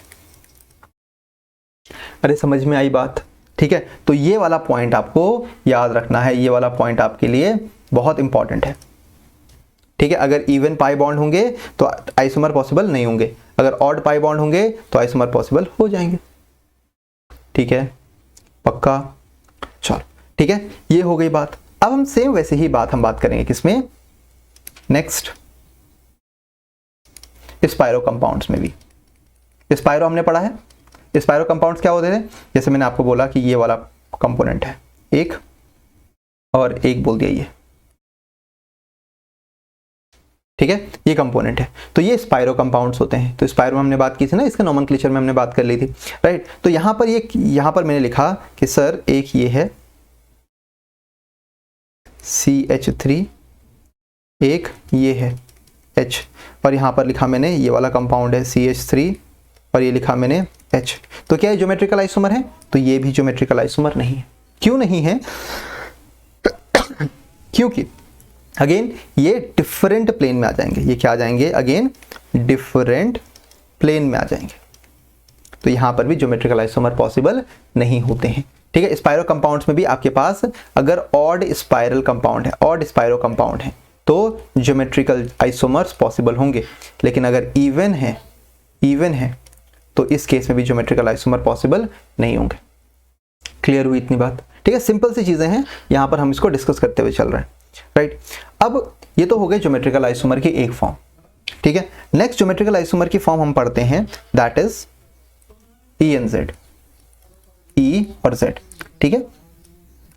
अरे समझ में आई बात, ठीक है। तो ये वाला पॉइंट आपको याद रखना है, ये वाला पॉइंट आपके लिए बहुत इंपॉर्टेंट है, ठीक है। अगर इवन पाई बॉन्ड होंगे तो आइसोमर पॉसिबल नहीं होंगे, अगर ऑड पाई बॉन्ड होंगे तो आइसोमर पॉसिबल हो जाएंगे, ठीक है, पक्का। चलो ठीक है, ये हो गई बात। अब हम सेम वैसे ही बात करेंगे किसमें, नेक्स्ट स्पाइरो कंपाउंड्स में भी। स्पाइरो हमने पढ़ा है, स्पाइरो कंपाउंड्स क्या होते थे, जैसे मैंने आपको बोला कि ये वाला कंपोनेंट है एक, और एक बोल दिया ये, ठीक है, ये कंपोनेंट है। तो ये स्पाइरो कंपाउंड्स होते हैं। तो स्पाइरो में हमने बात की थी ना, इसके नोमेनक्लेचर में हमने बात कर ली थी, राइट। तो यहां पर मैंने लिखा कि सर एक ये है CH3, एक ये है H, और यहां पर लिखा मैंने ये वाला कंपाउंड है CH3, और ये लिखा मैंने H। तो क्या ये ज्योमेट्रिकल आइसोमर है, तो ये भी ज्योमेट्रिकल आइसोमर नहीं है। क्यों नहीं है, क्योंकि अगेन ये डिफरेंट प्लेन में आ जाएंगे, ये क्या आ जाएंगे, अगेन डिफरेंट प्लेन में आ जाएंगे। तो यहां पर भी ज्योमेट्रिकल आइसोमर पॉसिबल नहीं होते हैं, ठीक है। स्पाइरो कंपाउंड्स में भी आपके पास अगर ऑड स्पाइरल कंपाउंड है, ऑड स्पाइरो कंपाउंड है, तो ज्योमेट्रिकल आइसोमर्स पॉसिबल होंगे। लेकिन अगर इवन है तो इस केस में भी ज्योमेट्रिकल आइसोमर पॉसिबल नहीं होंगे। क्लियर हुई इतनी बात, ठीक है। सिंपल सी चीजें हैं, यहां पर हम इसको डिस्कस करते हुए चल रहे हैं, राइट। अब ये तो हो गए ज्योमेट्रिकल आइसोमर की एक फॉर्म, ठीक है। नेक्स्ट ज्योमेट्रिकल आइसोमर की फॉर्म हम पढ़ते हैं, दैट इज ENZ, E और Z, ठीक है।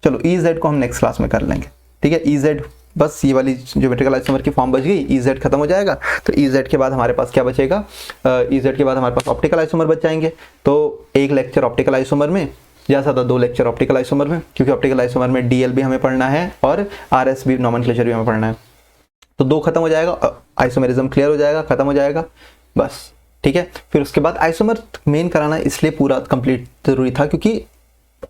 चलो EZ को हम नेक्स्ट क्लास में कर लेंगे, ठीक है। EZ, बस ये वाली ज्योमेट्रिकल आइसोमर की फॉर्म बच गई, EZ खत्म हो जाएगा। तो EZ के बाद हमारे पास क्या बचेगा, EZ के बाद हमारे पास ऑप्टिकल आइसोमर बच जाएंगे। तो एक लेक्चर ऑप्टिकल आइसोमर में, जैसा था 2 लेक्चर ऑप्टिकल आइसोमर में, क्योंकि ऑप्टिकल आइसोमर में DL भी हमें पढ़ना है और RS भी, नोमेनक्लेचर भी हमें पढ़ना है। तो 2 खत्म हो जाएगा, आइसोमेरिज्म क्लियर हो जाएगा, खत्म हो जाएगा, बस, ठीक है। फिर उसके बाद आइसोमर मेन कराना इसलिए पूरा कंप्लीट जरूरी था क्योंकि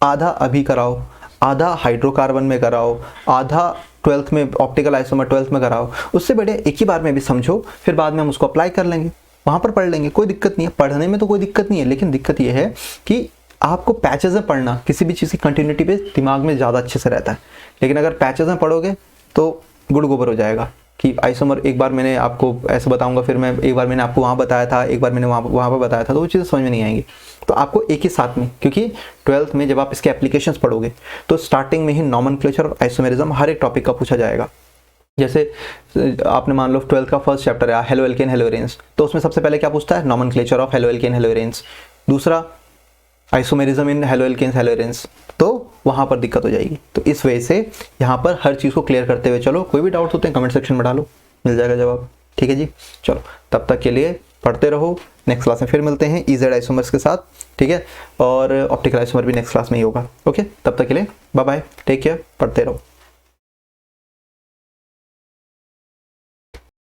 आधा अभी कराओ, आधा हाइड्रोकार्बन में कराओ, आधा 12th में ऑप्टिकल आइसोमर 12th में कराओ, उससे बढ़िया एक ही बार में भी समझो, फिर बाद में हम उसको अप्लाई कर लेंगे, वहाँ पर पढ़ लेंगे, कोई दिक्कत नहीं है, पढ़ने में तो कोई दिक्कत नहीं है। लेकिन दिक्कत ये है कि आपको पैचेज में पढ़ना, किसी भी चीज़ की कंटिन्यूटी पे दिमाग में ज़्यादा अच्छे से रहता है। लेकिन अगर पैचेज में पढ़ोगे तो गुड़ गोबर हो जाएगा कि आइसोमर एक बार मैंने आपको ऐसे बताऊंगा, फिर मैं एक बार मैंने आपको वहाँ बताया था, एक बार मैंने वहाँ पर बताया था, तो वो चीज़ें समझ में नहीं आएंगी। तो आपको एक ही साथ में, क्योंकि 12th में जब आप इसके एप्लीकेशंस पढ़ोगे तो स्टार्टिंग में ही नॉमेनक्लेचर और आइसोमेरिज्म हर एक टॉपिक का पूछा जाएगा। जैसे आपने मान लो 12th का फर्स्ट चैप्टर है हेलो एल्केन हेलो एरेन्स, तो उसमें सबसे पहले क्या पूछता है, nomenclature of haloalkane haloarenes, दूसरा isomerism in haloalkanes haloarenes, तो वहाँ पर दिक्कत हो जाएगी। तो इस वजह से यहाँ पर हर चीज़ को क्लियर करते हुए चलो। कोई भी डाउट्स होते हैं कमेंट सेक्शन में डालो, मिल जाएगा जवाब। ठीक है जी, चलो तब तक के लिए पढ़ते रहो। नेक्स्ट क्लास में फिर मिलते हैं EZ आइसोमर्स के साथ, ठीक है, और ऑप्टिकल आइसोमर भी नेक्स्ट क्लास में ही होगा। ओके, तब तक के लिए बाय बाय, टेक केयर, पढ़ते रहो।